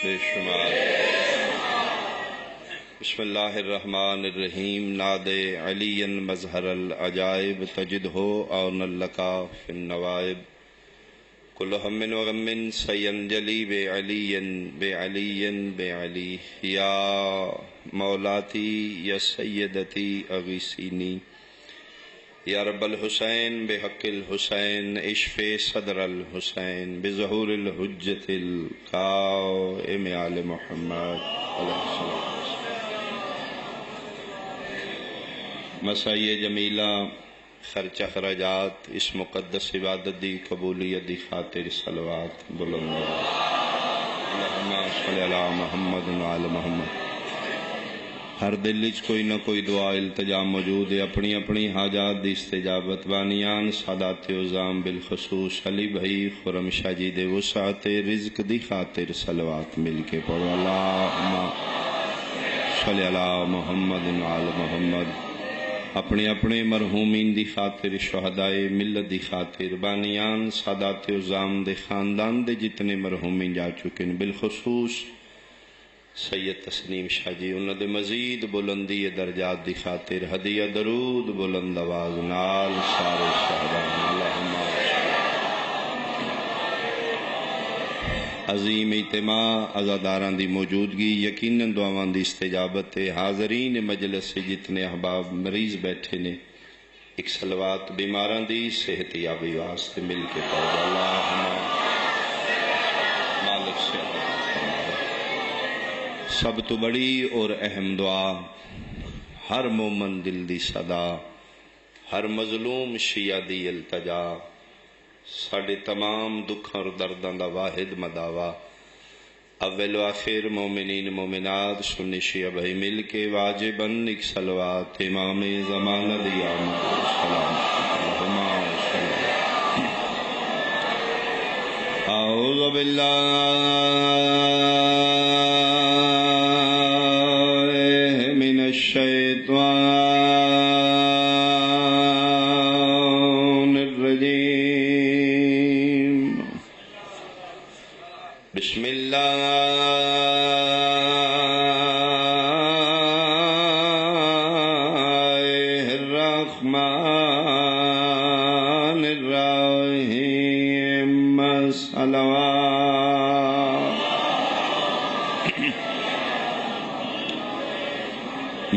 بے شمار. بسم اللہ الرحمن الرحیم. ناد علی مظہر العجائب تجدہ اون لکا فی النوائب. کل ہم و غم سینجلی بعلی بعلی بعلی. یا مولاتی یا سیدتی اغیثینی. یا رب الحسین بحق الحسین اشف صدر الحسین بظہور الحجت القائم آل محمد علیہ السلام. مسائی جمیلہ خرچ اخراجات اس مقدس عبادت دی قبولیت دی خاطر صلوات بلند. اللہم صلی علی محمد و آل محمد. ہر دل وچ کوئی نہ کوئی دعا التجا موجود ہے. اپنی اپنی حاجات دی استجابت بانیان سادات عظام بالخصوص علی بھائی خرم شاہ جی دے وسعت رزق دی خاطر صلوات مل کے پڑھو. اللہم صلی علی محمد و آل محمد. اپنے اپنے مرحومین دی خاطر شہدائے ملت دی خاطر بانیان سادات عظام دے خاندان دے جتنے مرحومین جا چکے ہیں بالخصوص سید تسنیم شاہ جی انہوں دے مزید بلندی درجات دی خاطر ہدیہ درود بلند آواز نال سارے شہدان. اللہم عظیم اجتماع عزاداران دی موجودگی یقیناً دعاواں دی استجابت ہے. حاضرین مجلس سے جتنے احباب مریض بیٹھے نے ایک صلوات بیماران دی صحت یابی واسطے مل کے پڑھو. اللہم مالک سے سب تو بڑی اور اہم دعا ہر مومن دل دی صدا ہر مظلوم شیعہ دی التجا ساڑھے تمام دکھ اور دردان دا واحد مداوا. اول و آخر مومنین مومنات سنی شیعہ بھائی مل کے واجباً ایک صلوات امام زمانہ دی آمد السلام. اللہم صلی اعوذ باللہ من الشیطان بسم اللہ الرحمن الرحیم. صلوات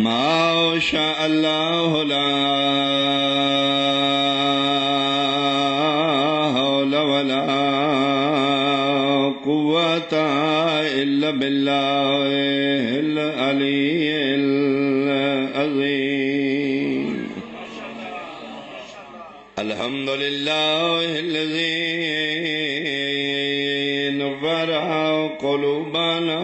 ما شاء اللہ لا حول ولا قوة إلا بالله العلي العظيم. الحمد لله الذي نور قلوبنا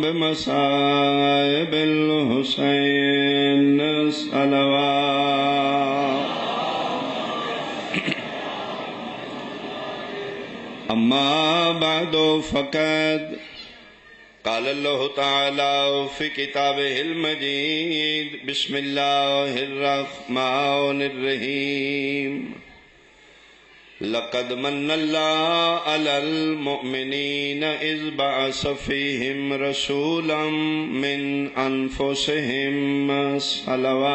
بمصائب الحسين. صلوات. اما بعد فقد قال الله تعالى في كتابه المجيد بسم الله الرحمن الرحيم. لقد من الله على المؤمنين إذ بعث فيهم رسولا من أنفسهم. صلوات.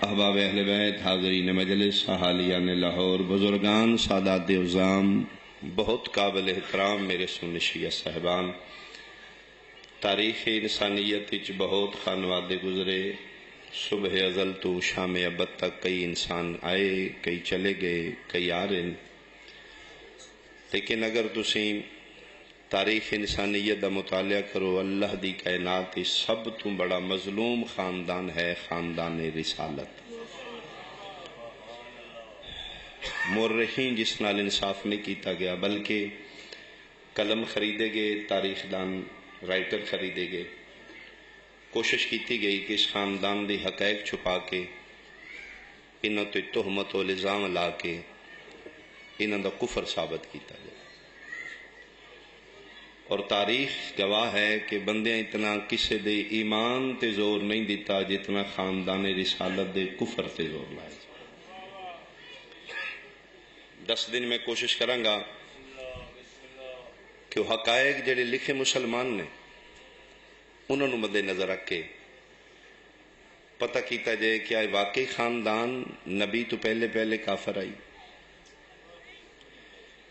احباب اہل بیت حاضرین مجلس اہالیان لاہور بزرگان سادات عظام بہت قابل احترام میرے سنی شیعہ صاحبان. تاریخ انسانیت وچ بہت خانوادے گزرے. صبح ازل تو شام ابد تک کئی انسان آئے کئی چلے گئے کئی آ رہے ہیں. لیکن اگر تسی تاریخ انسانیت دا مطالعہ کرو اللہ دی کائنات سب تو بڑا مظلوم خاندان ہے خاندان رسالت. مورخین جس نال انصاف نہیں کیتا گیا بلکہ قلم خریدے گئے تاریخ دان رائٹر خریدے گئے. کوشش کیتی گئی کہ اس خاندان دی حقائق چھپا کے انہوں تے تہمت و الزام لا کے انہوں دا کفر ثابت کیتا جائے. اور تاریخ گواہ ہے کہ بندیاں اتنا کسے دے ایمان تے زور نہیں دیتا جتنا خاندان رسالت دے کفر تے زور لائے۔ 10 دن میں کوشش کروں گا کہ وہ حقائق جڑے لکھے مسلمان نے انہوں نے مد نظر رکھ کے پتہ کیتا جائے کہ آئے واقعی خاندان نبی تو پہلے کافر آئی،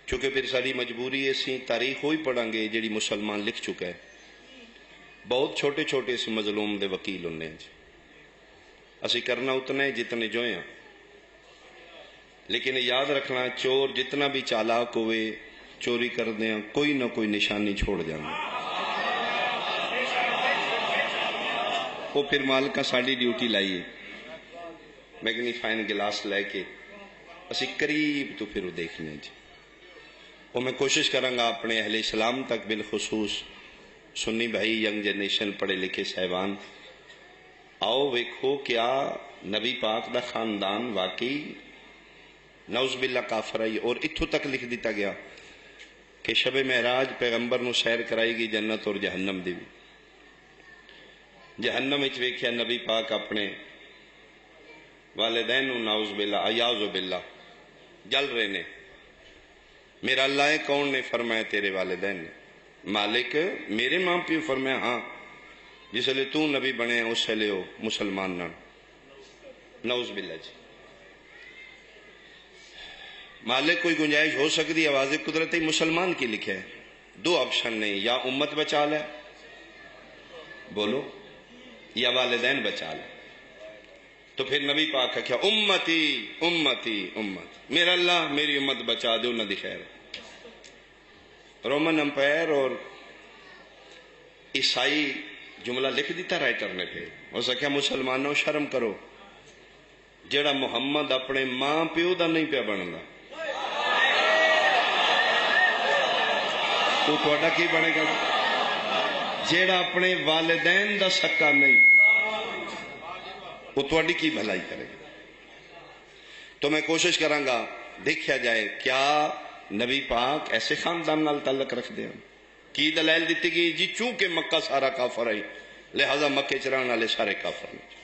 چونکہ پھر ساری مجبوری ایسی تاریخ ہوئی پڑھیں گے جڑی مسلمان لکھ چکا ہے، بہت چھوٹے چھوٹے سے مظلوم دے وکیل ہونے ہیں، اسی کرنا اتنا ہے جتنے جو ہیں، لیکن یاد رکھنا چور جتنا بھی چالاک ہوئے چوری کر دیں کوئی نہ کوئی نشانی چھوڑ جانا، وہ پھر مالکہ ساڑی ڈیوٹی لائیے میگنیفائن گلاس لے کے اسی قریب تو پھر وہ دیکھنے جی، وہ میں کوشش کروں گا اپنے اہل اسلام تک بالخصوص سنی بھائی ینگ جنریشن پڑھے لکھے صاحبان آؤ ویکھو کیا نبی پاک دا خاندان واقعی نعوذ باللہ کافر آئی، اور اتھو تک لکھ دیتا گیا کہ شب معراج پیغمبر نو سیر کرائی گئی جنت اور جہنم دی، جہنم وچ ویکھیا نبی پاک اپنے والدین نو نعوذ باللہ عیاذ باللہ جل رہے نے، میرا اللہ ہے کون نے؟ فرمایا تیرے والدین نے۔ مالک میرے ماں پیو؟ فرمایا ہاں، جس لئے تو نبی بنے اس لئے ہو مسلمان نہ، نعوذ باللہ جی۔ مالک کوئی گنجائش ہو سکتی آواز قدرتی مسلمان کی لکھے ہے، 2 آپشن نہیں، یا امت بچا لے بولو یا والدین بچا لے، تو پھر نبی پاک کا کیا امتی امتی امت، میرا اللہ میری امت بچا دے انہاں دی خیر۔ رومن امپائر اور عیسائی جملہ لکھ دیتا رائٹر نے، پھر ہو سکیا مسلمانوں شرم کرو جیڑا محمد اپنے ماں پیو دا نہیں پیا بننا، تو توڑا کی بنے گا؟ جیڑا اپنے والدین دا سکا نہیں وہ توڑی کی بھلائی کرے گا۔ تو میں کوشش کروں گا دیکھیا جائے کیا نبی پاک ایسے خاندان نال تعلق رکھ دیں، کی دلائل دیتی گئی جی چونکہ مکہ سارا کافر آئی لہذا مکہ چران والے سارے کافر نہیں۔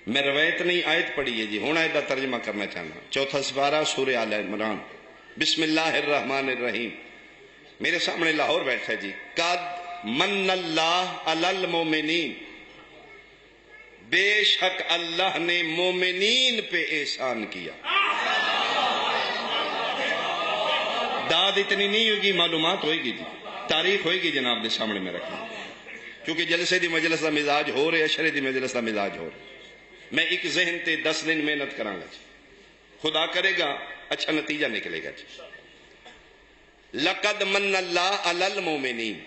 میں روایت نہیں آیت پڑھی ہے جی، ہوں آیت دا ترجمہ کرنا چاہنا، 4 سپارہ سورہ آل عمران، بسم اللہ الرحمن الرحیم۔ میرے سامنے لاہور بیٹھا جی، قد من اللہ علی المومنین، بے شک اللہ نے مومنین پہ احسان کیا۔ داد اتنی نہیں ہوگی، معلومات ہوئے گی جی، تاریخ ہوئے گی جناب دے سامنے میں رکھنا، کیونکہ جلسے دی مجلس دا مزاج ہو رہے، اشرے دی مجلس دا مزاج ہو رہے۔ میں ایک ذہن تے 10 دن محنت کراں گا جی، خدا کرے گا اچھا نتیجہ نکلے گا جی۔ لقد من اللہ علی المومنین،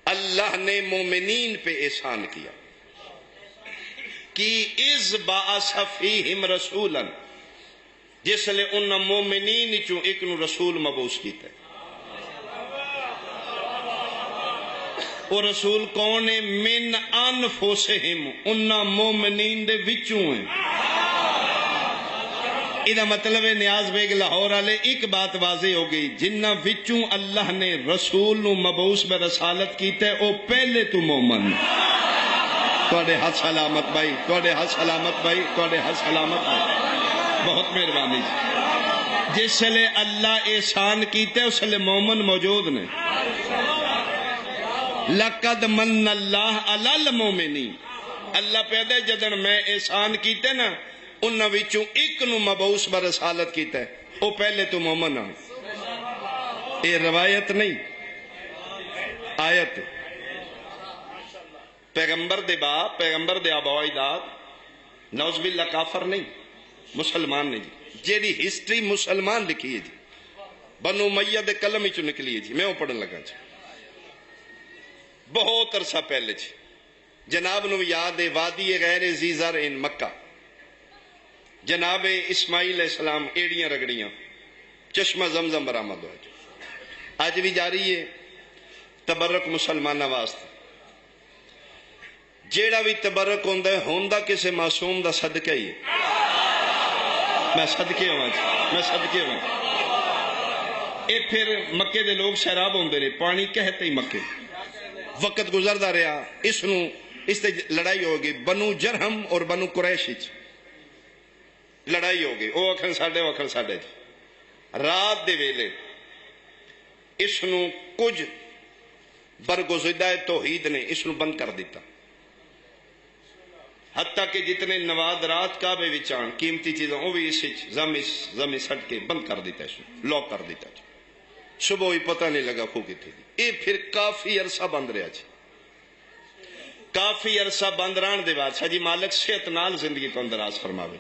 اللہ نے مومنین پہ احسان کیا، کی اذ بعث فیہم رسولا، جس لئے ان مومنین چوں ایک نو رسول مبعوث کیتا ہے۔ وہ رسول کون ہے؟ من انفسہم، ان مومنین دے وچوں ہیں۔ ادھا مطلب ہے نیاز بیگ لاہور والے ایک بات واضح ہو گئی، جنہ وچوں اللہ نے رسول نو مبعوث بے رسالت کیتا ہے او پہلے تو مومن۔ توڑے ہاتھ سلامت بھائی، توڑے ہاتھ سلامت بھائی، توڑے ہاتھ سلامت بھائی، بہت مہربانی جی۔ جس لئے اللہ احسان کیتے اس لئے مومن موجود نے۔ لقد من اللہ علی المومنین، اللہ پیدا جدن میں احسان کیتے نا انہاں وچوں ایک نو مبعوث برسالت کیتا ہے او پہلے تو مومن آن۔ اے روایت نہیں آیت، پیغمبر دے باپ پیغمبر دے آبا و اجداد نعوذ باللہ کافر نہیں، مسلمان نے جی، جیڑی ہسٹری مسلمان لکھی ہے جی، بنو امیہ دے قلم ہی چو نکلی ہے جی، میں وہ پڑھن لگا جی، بہت عرصہ پہلے جی، جناب نو یاد ہے وادی غیر ذی زرع مکہ، جناب اسماعیل علیہ السلام ایڑیاں رگڑیاں، چشمہ زمزم برآمد ہوا جی، آج بھی جاری ہے تبرک مسلمانہ واسطے، جیڑا بھی تبرک ہوندہ کسے معصوم دا صدقہ ہی ہے۔ میں صدقے ہوں جی، میں صدقے ہوں، اے پھر مکے دے لوگ سیراب ہوندے رہے، پانی کہتے ہی مکے، وقت گزردا رہا، اس تے لڑائی ہو گئی، بنو جرہم اور بنو قریش لڑائی ہو گئی، وہ آکھن ساڈے، وہ آکھن ساڈے جی۔ رات دے ویلے اس نو کچھ برگزیدہ توحید نے اس نو بند کر دیتا، حتیٰ کہ جتنے نوادرات کعبے وچ آن قیمتی چیزاں وہ بھی اس زمیں سٹ کے بند کر دیتا، اس نو لاک کر دیتا جی۔ صبح ہی پتہ نہیں لگا خو کتنے دی۔ یہ پھر کافی عرصہ بند رہا جی، کافی عرصہ بند رہن دے بعد جی مالک صحت نال زندگی تو اندراز فرماوے،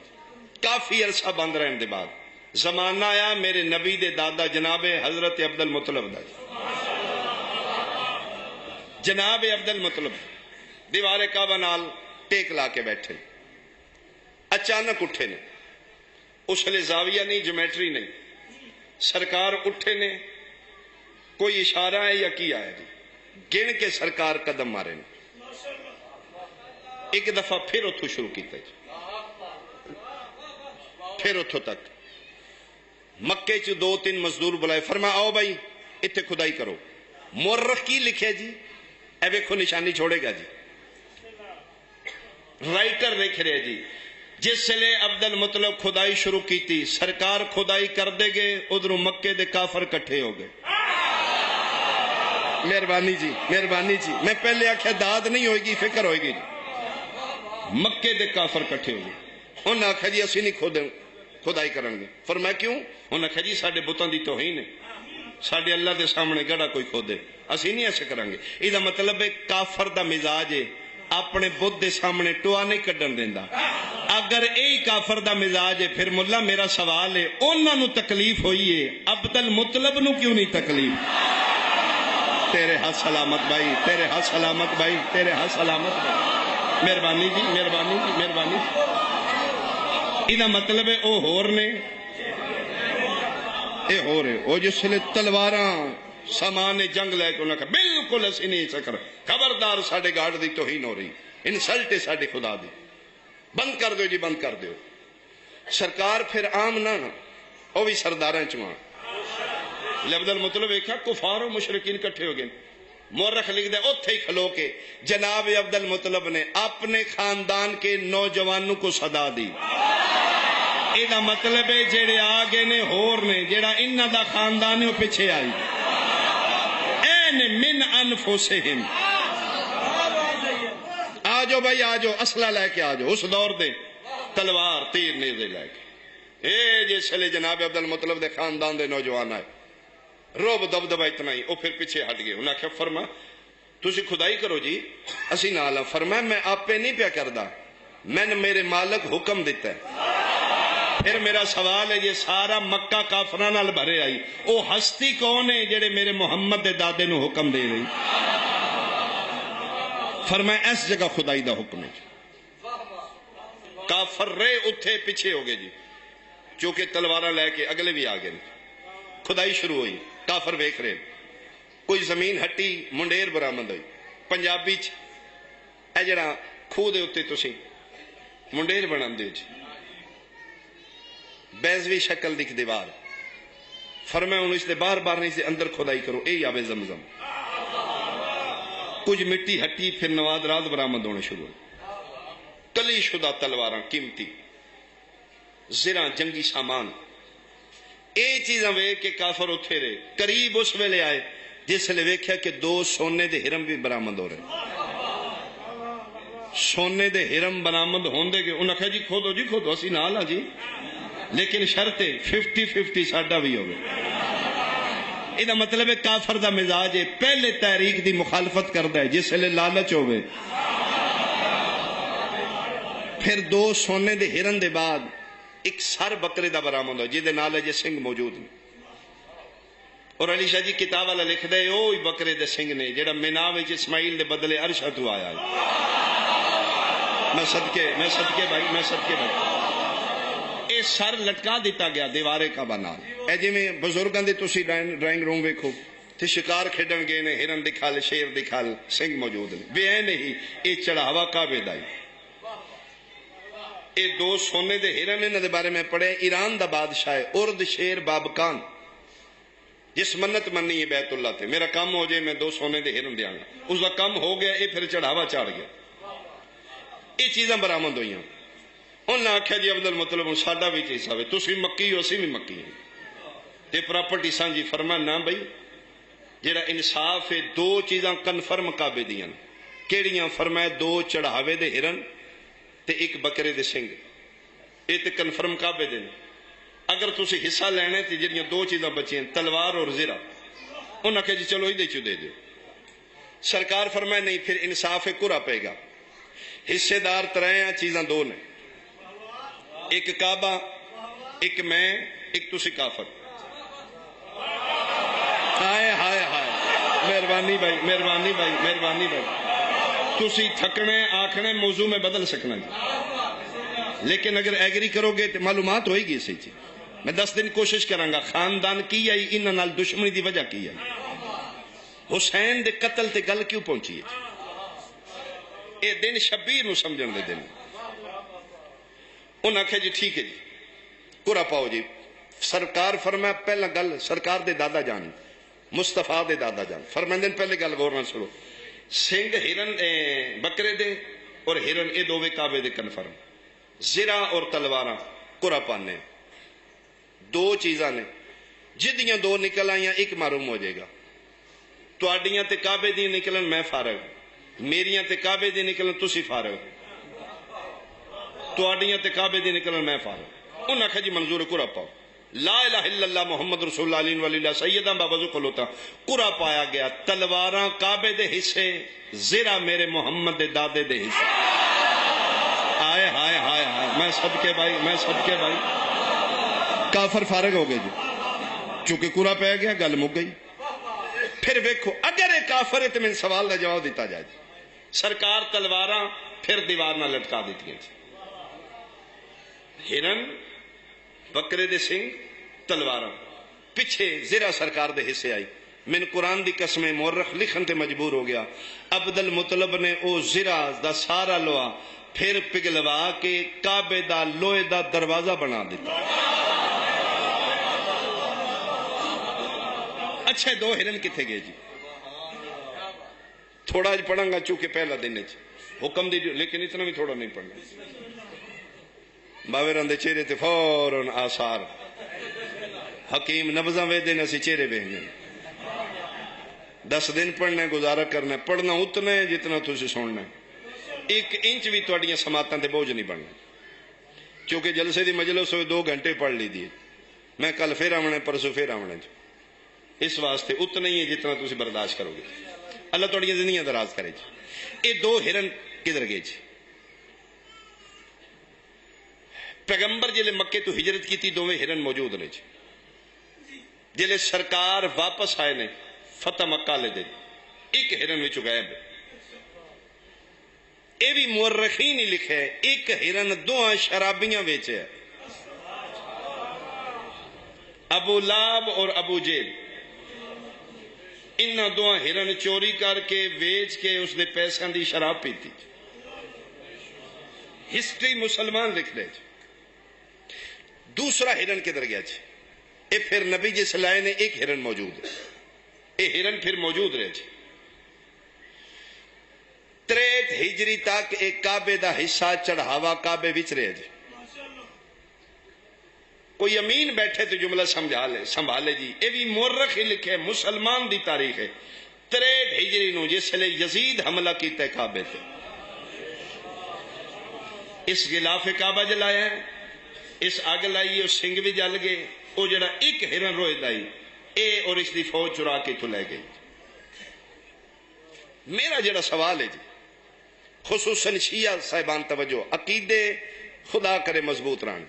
کافی عرصہ بند رہن دے بعد زمانہ آیا میرے نبی دے دادا جناب حضرت عبد المطلب دا، جناب عبد المطلب دیوار کعبہ نال ٹیک لا کے بیٹھے، اچانک اٹھے نے، اس لیے زاویہ نہیں، جیومیٹری نہیں، سرکار اٹھے نے، کوئی اشارہ ہے یا کیا ہے جی، گن کے سرکار قدم مارے نے، ایک دفعہ پھر اتھو شروع کیتا جی، پھر اتھو تک مکے چ 2-3 مزدور بلائے، فرمایا آؤ بھائی اتنے کھدائی کرو، مورخ کی لکھے جی، اے ویکھو نشانی چھوڑے گا جی، رائٹر لکھ رہے جی، جس لئے عبد المطلب کھدائی شروع کی تھی، سرکار کھدائی کر دے گے، ادھروں مکے دے کافر کٹھے ہو گئے۔ مہربانی جی، مہربانی جی، میں پہلے آکھیا داد نہیں ہوئے گی، فکر ہوئے گی جی، مکے دے کافر کٹھے ہو گئے، انہوں نے آکھا جی اسی نہیں کھدائی کرنگے، فرمایا کیوں؟ انہوں نے آکھا جی ساڑھے بتان دی توہین ہے، ساڑھے اللہ دے سامنے گڑا کوئی کھودے، اسی نہیں ایسے کرنگے۔ یہ مطلب ہے کافر دا مزاج ہے، اپنے بدھ دے سامنے ٹوا نہیں کڈن دیندا۔ اگر ای کافر دا مزاج ہے پھر ملا میرا سوال ہے، انہاں نو تکلیف ہوئی ہے، عبد المطلب نو کیوں نہیں تکلیف؟ تیرے ہاتھ سلامت بھائی، تیرے ہاتھ سلامت بھائی، تیرے ہاتھ سلامت بھائی، مہربانی جی، مہربانی جی، مہربانی جی۔ یہ مطلب ہے او ہور نے، اے ہور ہے، او جس لئے تلواراں سامان جنگ لے کے انہوں نے کہا بالکل ایسی نہیں سکر، خبردار ساڑھے گاڑ دی توہین ہو رہی، انسلٹ ہے ساڑھے خدا دی، بند کر دو جی، بند کر دو۔ سرکار پھر عام نہ او بھی سرداراں چوان عبد المطلب ایک کفار و مشرکین کٹھے ہو گئے، مورخ لکھ دے اتھے ہی کھلو کے جناب عبد المطلب نے اپنے خاندان کے نوجوانوں کو صدا دی۔ یہ مطلب ہے جڑے آگے نے ہور نے، جڑا انہ دا خاندان ہے پیچھے آئی، این من انفسہم، آجو بھائی آجو، اسلحہ لے کے آجو، اس دور دے تلوار تیر نیزے لے کے، اے جس لئے جناب عبد المطلب دے خاندان دے نوجوان آئے، روب دبدبہ اتنا ہی، او پھر پیچھے ہٹ گئے، انہاں کہا فرما تسی خدائی کرو جی، اسی نالا، فرمایا میں آپ پہ نہیں پیا کردہ، میں نے میرے مالک حکم دیتا ہے۔ پھر میرا سوال ہے یہ سارا مکہ کافران نال بھرے آئی، او ہستی کون ہے جڑے میرے محمد دے دادے نو حکم دے رہی؟ فرمایا اس جگہ خدائی دا حکم ہے جی، کافر رہے اتھے پیچھے ہو گئے جی، چونکہ تلوارہ لے کے اگلے بھی آگئے، خدائی شروع ہوئی، کافر ویکھ رہے، کوئی زمین ہٹی منڈیر برآمد ہوئی، پنجابی اے جڑا کھو دے اتے تسی منڈیر بنان دے جی، بیزوی شکل دکھ دیوار، فرمایا انہوں اس لئے بار بار نہیں سے اندر خدائی کرو، اے آب زمزم، کچھ مٹی ہٹی، پھر نوادرات برآمد ہونے شروع ہوئی، کلی شدہ تلواراں قیمتی زرہ جنگی سامان، اے چیزاں وے کہ کافر اتھے رہے، قریب اس ویلے آئے جس لئے ویکھیا کہ 2 سونے دے ہرم بھی برآمد ہو رہے، سونے دے ہرم برآمد ہوندے کہ انہوں نے کہا جی کھودو جی کھودو، اسی نالا جی، لیکن شرط 50-50 ساڈا بھی ہوگا۔ یہ مطلب ہے کافر دا مزاج ہے، پہلے تحریک دی مخالفت کردا ہے جس لئے لالچ ہوئے، پھر 2 سونے دے ہرن دے بعد ایک سر بکرے دا برآمد ہو جیدے نالے جے سنگ موجود نہیں، اور علی شاہ جی کتاب والا لکھ دے اوہی بکرے دے سنگ نے جیڑا مناوے چ اسماعیل دے بدلے عرشہ تو آیا ہے۔ میں صدقے بھائی اے سر لٹکا دیتا گیا دیوارے کا بنال، اے جی میں بزرگاں دے تسی ڈرائنگ روم ویکھو تے شکار کھیڈن گئے نے، ہرن دکھال شیر دکھال سنگ موجود نے، بے ہے نہیں، اے چڑھاوا کعبے دا، اے 2 سونے دے ہرن انہاں دے بارے میں پڑھے، ایران دا بادشاہ ہے ارد شیر بابکان، جس منت منی ہے بیت اللہ تے میرا کام ہو جائے میں 2 سونے دے ہرن دیاں گا، اس کا کام ہو گیا، یہ پھر چڑھاوا چڑھ گیا، یہ چیزاں برآمد ہوئی۔ انہوں نے آخیا جی عبد المطلب ساڈا بھی حصہ ہے، تسی مکی ہو اسی بھی مکی ہیں تے پراپرٹی سانجی۔ فرمایا نہ بھائی جڑا انصاف ہے 2 چیزاں کنفرم کعبے دیاں کیڑیاں؟ فرمایا 2 چڑھاوے دے ہرن تے 1 بکرے دے سنگ، یہ تے کنفرم کعبے دے۔ اگر تسی حصہ لینے تے جڑیاں 2 چیزاں بچیاں تلوار اور زرہ، انہوں نے کہا جی چلو یہ دے دیو۔ سرکار فرمایا نہیں، پھر انصاف قرا پے گا، حصے دار 3 چیزاں 2 نے، 1 کعبہ، 1 میں، 1 تسی کافر۔ ہائے ہائے ہائے، مہربانی بھائی، مہربانی بھائی، مہربانی بھائی، تسی تھکنے آکھنے موضوع میں بدل سکنا جی، لیکن اگر ایگری کرو گے تو معلومات ہوئے گی اسی چیز۔ میں 10 دن کوشش کرانگا خاندان کی آئی انہاں نال دشمنی دی وجہ کی آئی، حسین دے قتل تے گل کیوں پہنچی ہے؟ اے دن شبیر نو سمجھن دے دن۔ انہاں کہا جی ٹھیک ہے جی قرا پاؤ جی۔ سرکار فرمایا پہلا گل سرکار دے دادا جان مصطفیٰ دے دادا جان فرمائیں دن پہلے گل غور نہ سنو، سنگ ہرن بکرے دے اور ہرن اے 2 کعبے دے کنفرم، زرہ اور تلواراں قرا پانے 2 چیزاں نے، جدیاں 2 نکل آئیاں 1 معروم ہو جائے گا۔ تواڈیاں تے کعبے دی نکلن میں فارغ، میریاں تے کعبے دی نکلن تسی فارغ، تواڈیاں تے کعبے دی نکلن میں فارغ۔ انہاں کہا جی منظور قرا پاؤ، لا الہ الا اللہ محمد رسول اللہ علیہ ولی اللہ سیدہ بابا کھلوتا، قرا پایا گیا، تلواراں کعبے دے حصے، زرہ میرے محمد دے دادے دے حصے۔ آئے ہائے ہائے ہائے، میں صدقے بھائی، میں صدقے بھائی، کافر فارغ ہو گئے جی، چونکہ قرا پایا گیا گل مک گئی۔ پھر ویکھو اگر ایک کافر ہے تو میں سوال کا جواب دیتا جائے جی، سرکار تلواراں پھر دیوار نہ لٹکا دیتی ہیں، ہرن بکرے دے سنگ تلواراں، پیچھے زرہ سرکار دے حصے آئی۔ من قرآن دی قسمیں مورخ لکھن تے مجبور ہو گیا، عبد المطلب نے او زرہ دا سارا لوہا پھر پگلوا کے کعبے دا لوہے دا دروازہ بنا دیتا۔ اچھے 2 ہرن کتھے گئے جی؟ تھوڑا جی پڑھاں گا چونکہ پہلا دن ہے حکم دی، لیکن اتنا بھی تھوڑا نہیں پڑھنا۔ باویران دے چہرے تے فوراً آثار، حکیم نبضاں وے دن اسی چہرے بہنے 10 دن پڑھنا ہے، گزارا کرنا ہے، پڑھنا اتنا ہے جتنا تسی سننا ہے، 1 انچ بھی تواڈیاں سماعتاں تے بوجھ نہیں بننا، کیونکہ جلسے دی مجلس ہوئے 2 گھنٹے پڑھ لی دیئے، میں کل پھر آونا ہے پرسوں پھر آونا ہے، اس واسطے اتنا ہی ہے جتنا تسی برداشت کرو گے۔ اللہ تواڈیاں زندگیاں دراز کرے جی۔ یہ 2 ہرن کدھر گئے جی؟ پیغمبر جلے مکے تو ہجرت کی تھی 2 ہرن موجود نے جی، جلے سرکار واپس آئے نے فتح مکہ لے دے 1 ہرن وچ غائب ہے۔ اے بھی مورخین ہی لکھے 1 ہرن 2 شرابیاں ویچے ہے، ابو لاب اور ابو جیل، انہاں 2 ہرن چوری کر کے ویچ کے اس دے پیسوں دی شراب پیتی۔ ہسٹری مسلمان لکھ دے جی۔ دوسرا ہرن کدھر گیا جی؟ اے پھر نبی جس لائے نے 1 ہرن موجود ہے، اے ہرن پھر موجود رہے جی۔ 63 ہجری تک ایک کعبے دا حصہ چڑھاوا کعبے وچ رہے جی۔ کوئی امین بیٹھے تو جملہ سنبھالے جی، اے بھی مورخ ہی لکھے، مسلمان دی تاریخ ہے۔ 63 ہجری نو جس لئے یزید حملہ کیتا ہے کعبے تے، اس غلاف کعبہ جلایا ہے، اس آگ لائی، اس سنگ بھی جل گئے، وہ جڑا 1 ہرن روئے دائی اے اور اس دی فوج چرا کے تو لے گئی۔ میرا جڑا سوال ہے جی، خصوصاً شیعہ صاحبان توجہ، عقیدے خدا کرے مضبوط رہن،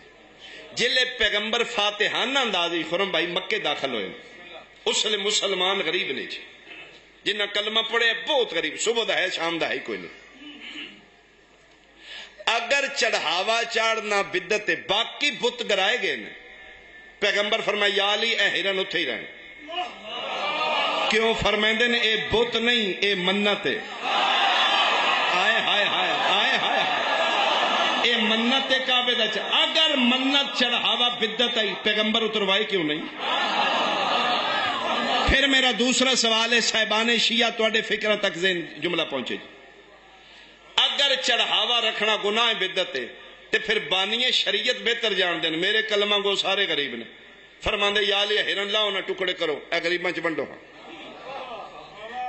جلے پیغمبر فاتحانہ اندازی خرم بھائی مکے داخل ہوئے، اس لئے مسلمان غریب نہیں جی، جنہ کلمہ پڑھے بہت غریب، صبح دا ہے شام دا ہے کوئی نہیں۔ اگر چڑھاوا چاڑنا بدت ہے، باقی بت گرائے گئے نے، پیغمبر فرمایا یا علی اے ہرن اتھے ہی رہن، کیوں فرمائندے نے اے بت نہیں اے منت ہے۔ آئے ہائے ہائے آئے ہائے، اے منت کعبے دا چاہ، اگر منت چڑھاوا بدت آئی پیغمبر اتروائے کیوں نہیں؟ پھر میرا دوسرا سوال ہے صاحبان شیعہ تواڈے فکرہ تک ذہن جملہ پہنچے جی، اگر چڑھاوا رکھنا گناہ بدعت ہے تے پھر بانی شریعت بہتر جان دین، میرے کلمہ گو سارے غریب نے، فرماندے یا لیا ہرن لاؤ نہ ٹکڑے کرو اے غریباں چ بنڈو،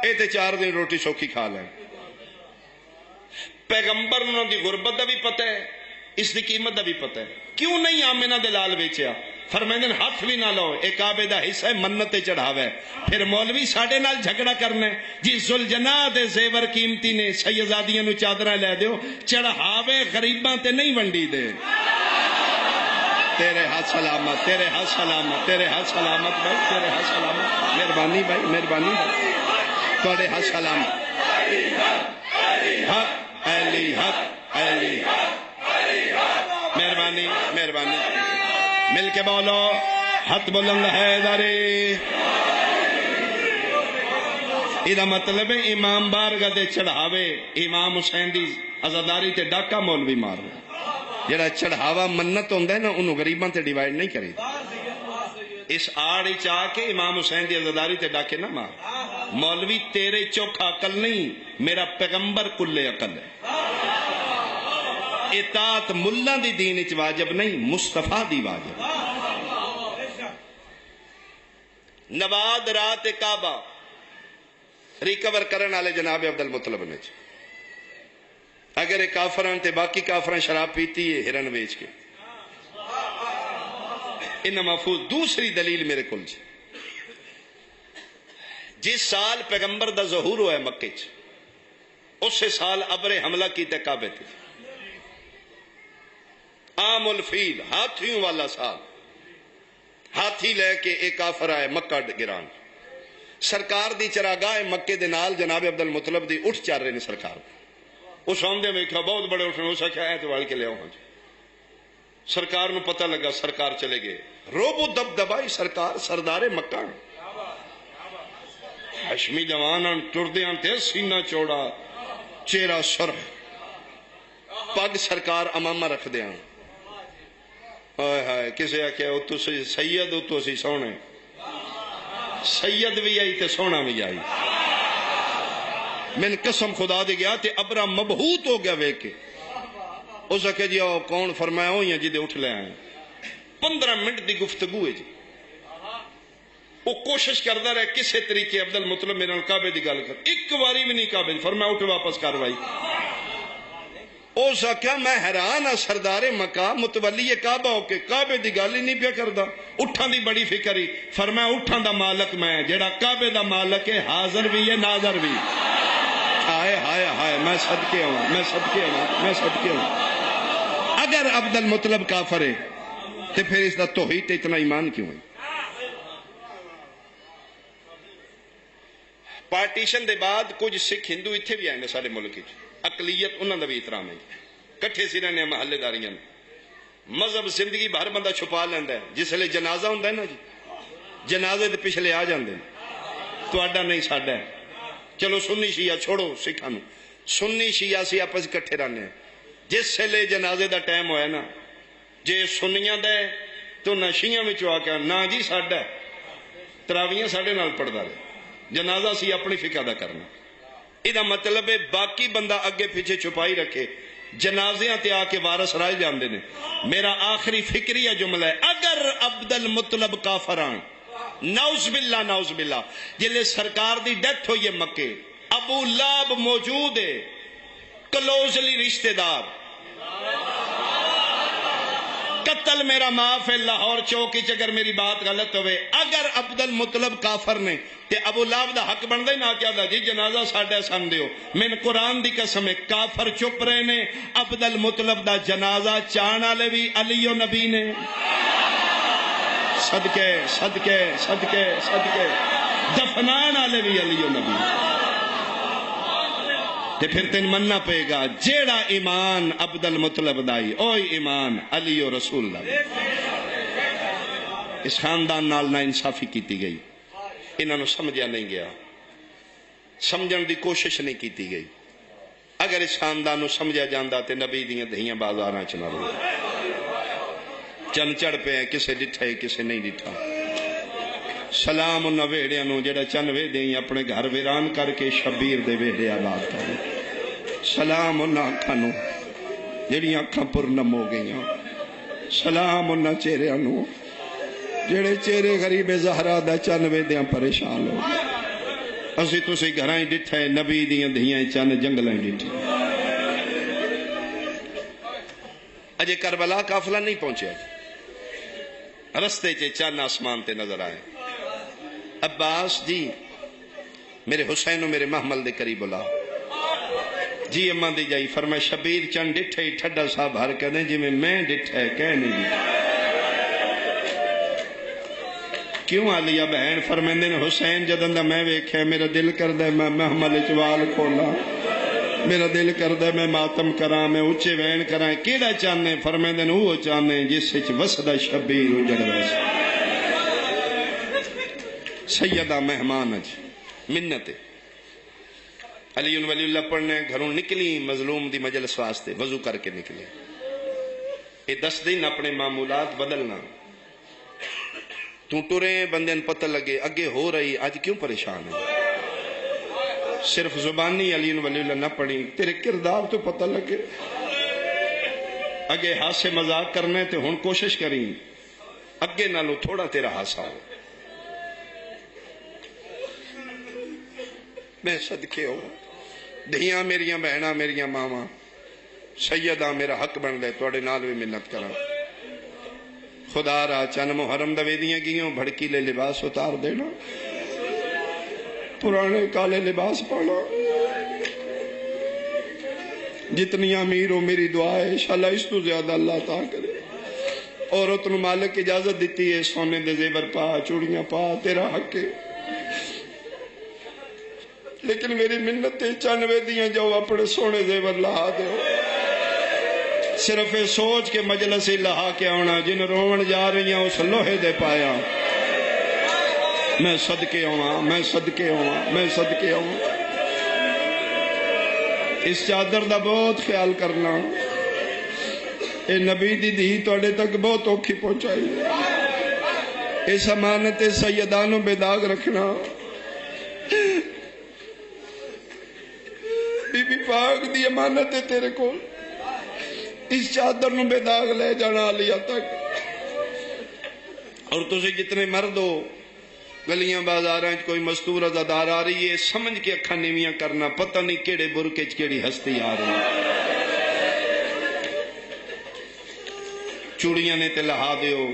اے تے 4 دن روٹی سوکھی کھا لیں۔ پیغمبر انہوں دی غربت دا بھی پتہ ہے، اس دی قیمت دا بھی پتہ ہے، کیوں نہیں آمنہ دے لال بیچیا؟ فرمائیں ہاتھ بھی نہ لو، ایک کعبے دا حصہ ہے، منت چڑھاوے۔ پھر مولوی ساڑے نال جھگڑا کرنے جی ذوالجناح دے زیور قیمتی نے سیدزادیاں نو چادرہ لے دیو، چڑھاوے غریباں تے نہیں ونڈی دے۔ تیرے ہاتھ سلامت، تیرے ہاتھ سلامت، تیرے ہاتھ سلامت بھائی، تیرے ہاتھ سلامت، مہربانی بھائی، مہربانی بھائی، تیرے ہاتھ سلامت۔ حق علی حق علی، مہربانی مہربانی، مل کے بولو ہاتھ بلند حیدری۔ یہ مطلب ہے امام بارگاہ دے چڑھاوے امام حسین دی عزاداری تے ڈاکہ مولوی مار رہے، جڑا چڑھاوا منت ہوندہ ہے نا انہوں غریباں تے ڈیوائیڈ نہیں کرے، اس آڑی چاہ کے امام حسین دی عزاداری تے ڈاکے نہ مار۔ مولوی تیرے چوکھا عقل نہیں، میرا پیغمبر کل عقل ہے۔ اطاعت ملہ دی دین اچ واجب نہیں، مصطفیٰ دی واجب۔ نواد رات کعبہ ریکور کرن والے جناب عبدالمطلب نے، اگر ایک کافران تے باقی کافران شراب پیتی ہے ہرن ویچ کے، ان محفوظ۔ دوسری دلیل میرے کل جی، جس سال پیغمبر دا ظہور ہوا ہے مکے چ، اس سال ابر حملہ کیتے کعبے تھے، عام الفیل ہاتھیوں والا سال، ہاتھی لے کے ایک کافر آئے مکہ گران، سرکار دی چراگاہ مکے دے نال جناب عبدالمطلب دی اٹھ چار رہے نے سرکار، اس آمدے میں کہا بہت بڑے اٹھنے، اسا کیا ہے تو وال کے لے آؤں جی۔ سرکار نو پتہ لگا، سرکار چلے گئے، روب و دب دبائی سرکار سردار مکہ، ہشمی جوانان ٹردیاں تے سینہ چوڑا چہرہ سرخ، پگ سرکار امامہ رکھ دیاں، آئے ہائے کسے آکے اتو سید اتو سی سونے، سید بھی آئی تے سونا بھی آئی، میں نے قسم خدا دے گیا تے ابرا مبہوت ہو گیا وے کے، اس آکے جی آؤ کون؟ فرمایا ہوئی ہیں جی دے اٹھ لے آئیں، 15 منٹ دی گفتگو ہے جی، وہ کوشش کردہ رہے کسے طریقے عبدالمطلب میرے کعبے دی گل کر، ایک واری بھی نہیں کعبے دی، فرمایا اٹھ واپس کاروائی۔ اوسا کیا میں حیران ہاں، سردار مکہ متولی کعبہ ہو کے کعبے دی گل ہی نہیں پیا کردا، اٹھان دی بڑی فکر ہی، فرمایا اٹھان دا مالک میں، جیڑا کعبے دا مالک ہے حاضر بھی ہے ناظر بھی۔ ہائے ہائے ہائے، میں صدقے ہوں، میں صدقے ہوں، میں صدقے ہوں۔ اگر عبدالمطلب کافر ہے تو پھر اس دا توحید اتنا ایمان کیوں ہے؟ پارٹیشن دے بعد کچھ سکھ ہندو اتھے بھی آئے نے سارے ملک کی، اقلیت انہوں نے بھی احترام ہے، کٹھے سی رہنے محلے داریاں، مذہب زندگی بھر بندہ چھپا لیندہ ہے، جس لئے جنازہ ہوندہ ہے نا جی، جنازے دے پچھلے آ جاندے ہیں، تو اڈا نہیں ساڈا ہے، چلو سنی شیعہ چھوڑو سکھانو، سنی شیعہ سی آپس کٹھے رہنے ہیں، جس لئے جنازے دا ٹائم ہویا نا، جے سنیاں دے تو نہ شیعہ میں چوا کے نا جی ساڈا ہے، تراویاں ساڑے نال پڑھ دا رہے، جنازہ سی اپنی فقہ دا کرنا۔ یہ مطلب ہے باقی بندہ اگے پیچھے چھپائی رکھے، جنازیاں تے آ کے وارث رائے جاندے نے۔ میرا آخری فکریہ جملہ ہے، اگر عبدالمطلب کافران، نعوذ باللہ نعوذ باللہ، جلے سرکار دی ڈیتھ ہوئی ہے مکے، ابو لہب موجود ہے، کلوزلی رشتہ دار، قتل میرا معاف ہے لاہور چوکی اگر میری بات غلط ہوئے، اگر عبدالمطلب کافر نے تے ابو لہب دا حق بن دے نہ کیا دا جی جنازہ ساڑھے سن دیو، من قرآن دی قسم ہے کافر چپ رہے نے، عبدالمطلب دا جنازہ چانا لے بھی علی و نبی نے، صدقے صدقے صدقے صدقے دفنانا لے بھی علی و نبی، تے پھر تین مننا پے گا جیڑا ایمان عبدالمطلب دائی اوہی ایمان علی و رسول دائی۔ اس خاندان نال نا انصافی کیتی گئی، انہوں نے سمجھا نہیں گیا، سمجھن دی کوشش نہیں کیتی گئی، اگر اس خاندان نو سمجھا جاندہ تے نبی دیاں دہیاں بازاراں چنا رہے چن چڑھ پہ ہیں، کسے ڈٹھا ہے کسے نہیں ڈٹھا، سلام انہاں ویڑیاں نو جڑا چن ویدے اپنے گھر ویران کر کے شبیر دے ویڑے آباد کرے. سلام انہاں اکھاں نو جڑیاں اکھاں پرنم ہو گئیاں. سلام انہاں چہریاں نو جڑے چہرے غریب زہرا دا چن ویدیاں پریشان ہو گئے. اسی تسی گھرائیں ڈٹھے نبی دیاں دھیاں چن جنگلیں ڈٹھے. اجے کربلا قافلہ نہیں پہنچے. رستے چے چند آسمان تے نظر آئے. عباس جی میرے حسین و میرے محمل دے قریب بلا. جی اماں دی جائی فرمائے شبیر چند ڈٹھے ٹھڈا صاحب ہر کہنے جی میں ڈٹھے کہہ نہیں ڈٹھے. کیوں آلیا بہن فرمیندے نے حسین جدن دا میں ویکھے میرا دل کردہ میں محمل چوال کھولا. میرا دل کردہ میں ماتم کراں میں اچھے وین کراں. کیڑا چاہنے فرمیندے نے وہ چاہنے جس سے وسدہ شبیر اجڑ ویسے. سیدہ مہمان اج منت علی ولی اللہ پڑھنے گھروں نکلی مظلوم دی مجلس واسطے وضو کر کے نکلے. یہ 10 دن اپنے معمولات بدلنا. تو ٹرے بندے ان پتہ لگے اگے ہو رہی آج کیوں پریشان ہے. صرف زبانی علی ولی اللہ نہ پڑھی تیرے کردار تو پتہ لگے. اگے ہاسے مذاق کرنے تے ہن کوشش کریں اگے نالو تھوڑا تیرا ہاسا ہو. میں صدقے ہو دھیاں میریاں بہناں میریاں ماما سیدہ میرا حق بن دے توڑے نال بھی منت کرا. خدا را چن محرم دا ویدیاں گیوں بھڑکی لے لباس اتار دینا. پرانے کالے لباس پانا. جتنی امیر ہو میری دعا ہے انشاءاللہ اس تو زیادہ اللہ عطا کرے. عورت نو مالک اجازت دیتی ہے سونے دے زیور پا چوڑیاں پا تیرا حق ہے. لیکن میری منت چنوے دیاں جاؤ اپنے سونے زیور لہا دے. صرف سوچ کے مجلس ہی لہا کے آنا جن رومن جا رہی ہیں اس لوہے دے پایا. میں صدقے ہوا میں صدقے ہوا میں صدقے ہوا. اس چادر دا بہت خیال کرنا. اے نبی دی دھی توڑے تک بہت اوکھی پہنچائی. اس امانت سیدانوں بے داغ رکھنا. بی بی پاک دی امانت ہے تیرے کو. اس چادر نو بے داغ لے جانا علیہ تک. اور تجھے جتنے مرد ہو گلیاں بازاراں کوئی مستور ازادار آ رہی ہے سمجھ کے اکھاں نیویاں کرنا. پتہ نہیں کیڑے برکے کیڑی ہستی آ رہی. چوڑیاں نے تے لہا دیو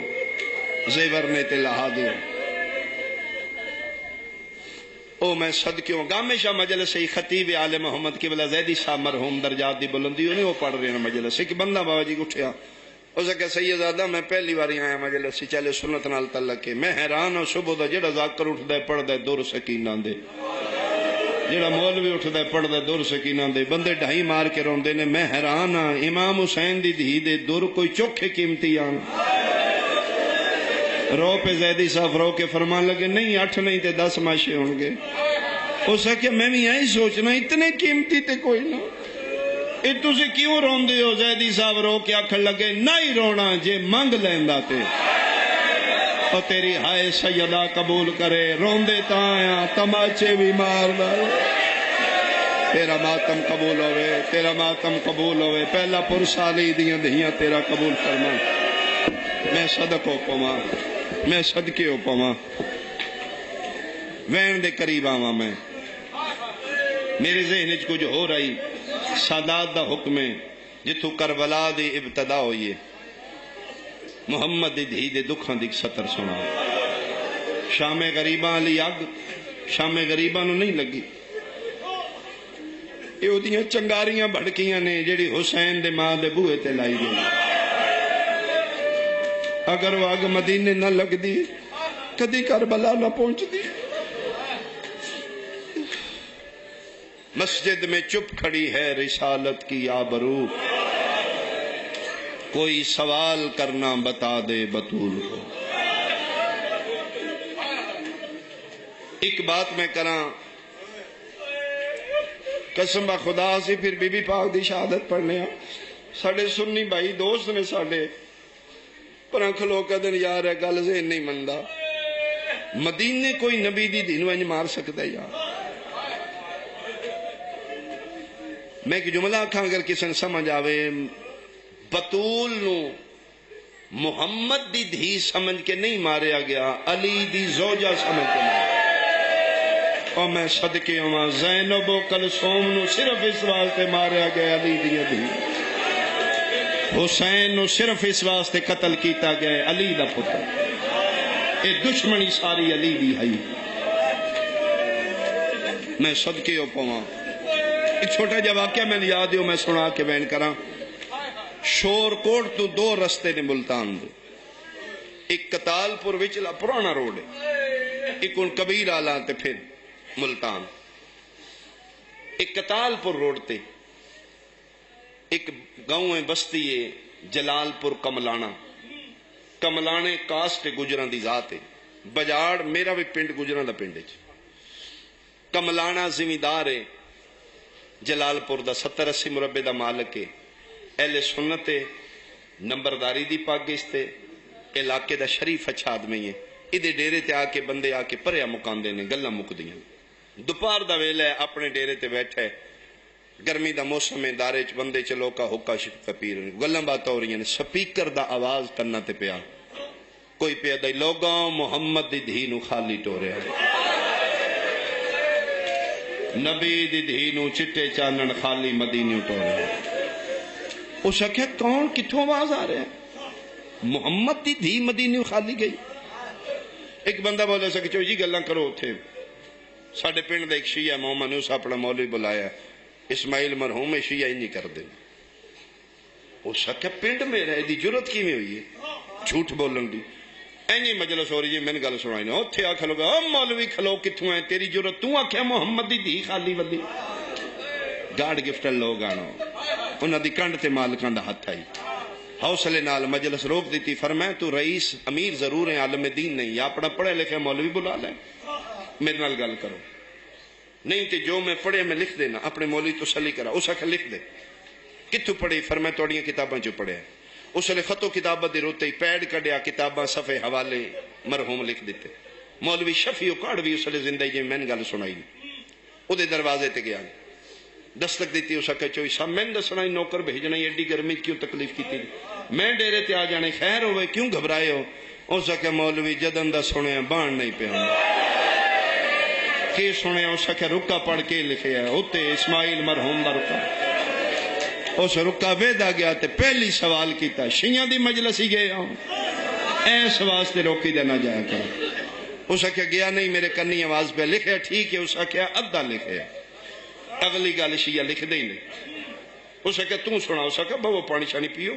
زیور نے تے لہا دیو. او میں صدقیوں گامے شاہ مجلس سے خطیب آل محمد کی بلا زیدی صاحب مرحوم درجات دی بلندی انہیں وہ پڑھ رہے ہیں مجلس سے. ایک بندہ بابا جی اٹھیا اسے کہ سیدزادہ میں پہلی باری آیا مجلس سے چلے سنت نال تعلق ہے. میں حیران ہوں صبح دا جڑا ذاکر اٹھ دے پڑھ دے دور سکینہ دے جڑا مولوی اٹھ دے پڑھ دے دور سکینہ دے بندے ڈھائی مار کے رون دے نے. میں حیران ہاں امام حسین دی دھی دے دور کوئی چوکھے قیمتی آن. رو پہ زیدی صاحب رو کے فرمان لگے نہیں 8 نہیں تے 10 ماشے ہوں گے. اسے کہ میں بھی یہی سوچنا اتنے قیمتی تے کوئی نہ. اے تُسے کیوں رون دے ہو؟ زیدی صاحب رو کے آکھن لگے نہیں رونا جے منگ لیندہ تے اور تیری ہائے سیدہ قبول کرے. رون دے تایا تماچے بھی مار دے. تیرا ماتم قبول ہوئے تیرا ماتم قبول ہوئے. پہلا پرسالی دیاں دہیاں تیرا قبول فرما. میں صدق ہو پوا میں صدقے ہو پوا. وین دے قریب آواں میں میرے ذہن وچ کچھ ہو رہی. سادات دا حکم ہے جتھوں کربلا دی ابتدا ہوئی ہے. محمد دی دھی دے دکھاں دی سطر سنا. شام غریباں لی اگ شام غریباں نو نہیں لگی. یہ اودیاں چنگاریاں بھڑکیاں نے جڑی حسین دے ماں دے بوئے تے لائی گئی. اگر وہ اگ مدینے نہ لگ دی کدی کربلا نہ پہنچ دی. مسجد میں چپ کھڑی ہے رسالت کی آبرو. کوئی سوال کرنا بتا دے بطول کو. ایک بات میں کراں قسم با خدا سے پھر بی بی پاک دی شہادت پڑھنے ہیں. ساڑھے سنی بھائی دوست نے ساڑھے پرنکھ لوگ کدن یار ہے گل ذہن نہیں مندہ. مدینے کوئی نبی دی دین انج مار سکتا ہے یار؟ میں کہ جملہ آکھاں اگر کسی نے سمجھ آوے، بطول نو محمد دی دھی سمجھ کے نہیں ماریا گیا، علی دی زوجہ سمجھ کے ماریا۔ اور میں صدقے ہوں زینب و کلثوم نو صرف اس واسطے ماریا گیا علی دی دھی، حسین نو صرف اس واسطے قتل کیتا گیا علی دا پتر، اے دشمنی ساری علی دی ہے۔ میں صدقے پواں ایک چھوٹا جا واقعہ میں یاد ہو، میں سنا کے بیان کراں۔ شور کوٹ تو دو رستے نے ملتان دے، ایک کتال پور وچلا پرانا روڈ ہے، ایک ان کبیر آلہ تے پھر ملتان۔ ایک کتال پور روڈ تے ایک گاؤں ہے، بستی ہے جلال پور کملانا، کملانے کاسٹ گجران دی ذات ہے، بجاڑ میرا بھی پنڈ گجران دا پنڈ ہے، کملانا زمیندار ہے، جلال پور دا 70-80 مربع دا مالک ہے، اہل سنت ہے، نمبرداری دی پاکستے، علاقے دا شریف اچھا آدمی ہے، ادھے ڈیرے تے آکے بندے آکے پریا مکان دینے گلہ مک دیاں، دوپہر دا ویلہ ہے اپنے ڈیرے تے بیٹھے، گرمی دا موسم ہے، دارے چ بندے چلو کا حکا شکا پیر گلہ بات ہو رہی ہیں، سپیکر دا آواز کرنا تے پیا کوئی پیا دائی لوگاں محمد دی دھی نو خالی ٹو رہے ہیں، نبی دی دھی نو چٹے چانن خالی مدینیوں ٹو رہے ہیں۔ اس نے کہا کون کتھوں آواز آ رہے ہیں؟ محمد دی دھی مدینیوں خالی گئی۔ ایک بندہ بولا سا کہ چو جی گلہ کرو تھے، ساڑھے پنڈ دا ایک شیعہ محمد نے اس اپنا مولوی بلایا، اسماعیل مرحوم شیعہ ہی نہیں کر دیں۔ اس نے کہا پنڈ میں رہے دی جرت کی میں ہوئی ہے جھوٹ بولن دی، اینی مجلس ہو رہی ہے، میں نے گل سنائی نا اتھے آ کھلو گا، مولوی کھلو کتھوں ہیں تیری جرت، تو آکھیا محمد دی دھی خالی ولی گاڑ گفٹر لوگ آنو انہاں دی کنڈ تے مالکان دا ہاتھ آئی، حوصلے نال مجلس روک دیتی، فرمائے تو رئیس امیر ضرور ہیں عالم دین نہیں، یا اپنا پڑھے لکھے مولوی بلا لیں، میرے نال گل کرو، نہیں تے جو میں پڑھے میں لکھ دینا، اپنے مولوی تسلی کرا، اس آکھا لکھ دے، کتھو پڑھے؟ فرمائے توڑیاں کتاباں جو پڑھے، اس لئے خطو کتابہ دے روتے ہی پیڑ کڑیا کتاباں صفحے حوالے مرحوم لکھ دیتے، مولوی شفیع کاڑ بھی اس لئے زندگی جی میں نے گل سنائی، او دے دروازے تے گیا، دستک دیتی ہو سکے چوئی صاحب میں دسنائی نوکر بھیجنا ایڈی گرمی کیوں تکلیف کی تھی، میں ڈیرے تے آ جانے خیر ہوئے کیوں گھبرائے ہو سکے مولوی جدن دا سنے ہیں بان نہیں پہ ہوں کی سنے ہو سکے رکا پڑھ کے لکھے ہے ہوتے اسماعیل مرحوم دا رکا اس رکا ویدہ گیا تے پہلی سوال کیتا شیعہ دی مجلس ہی گئے ہوں ایس واسطے روکی دے نہ جایا کرو اس سکے گیا نہیں میرے کنی آواز پہ لکھے ٹھیک ہے اس سکے ادھا لکھے اگلی گال شیعہ لکھ دے ہی نہیں اس کہ تم سنا ہو سکا بھو پانی شانی پیو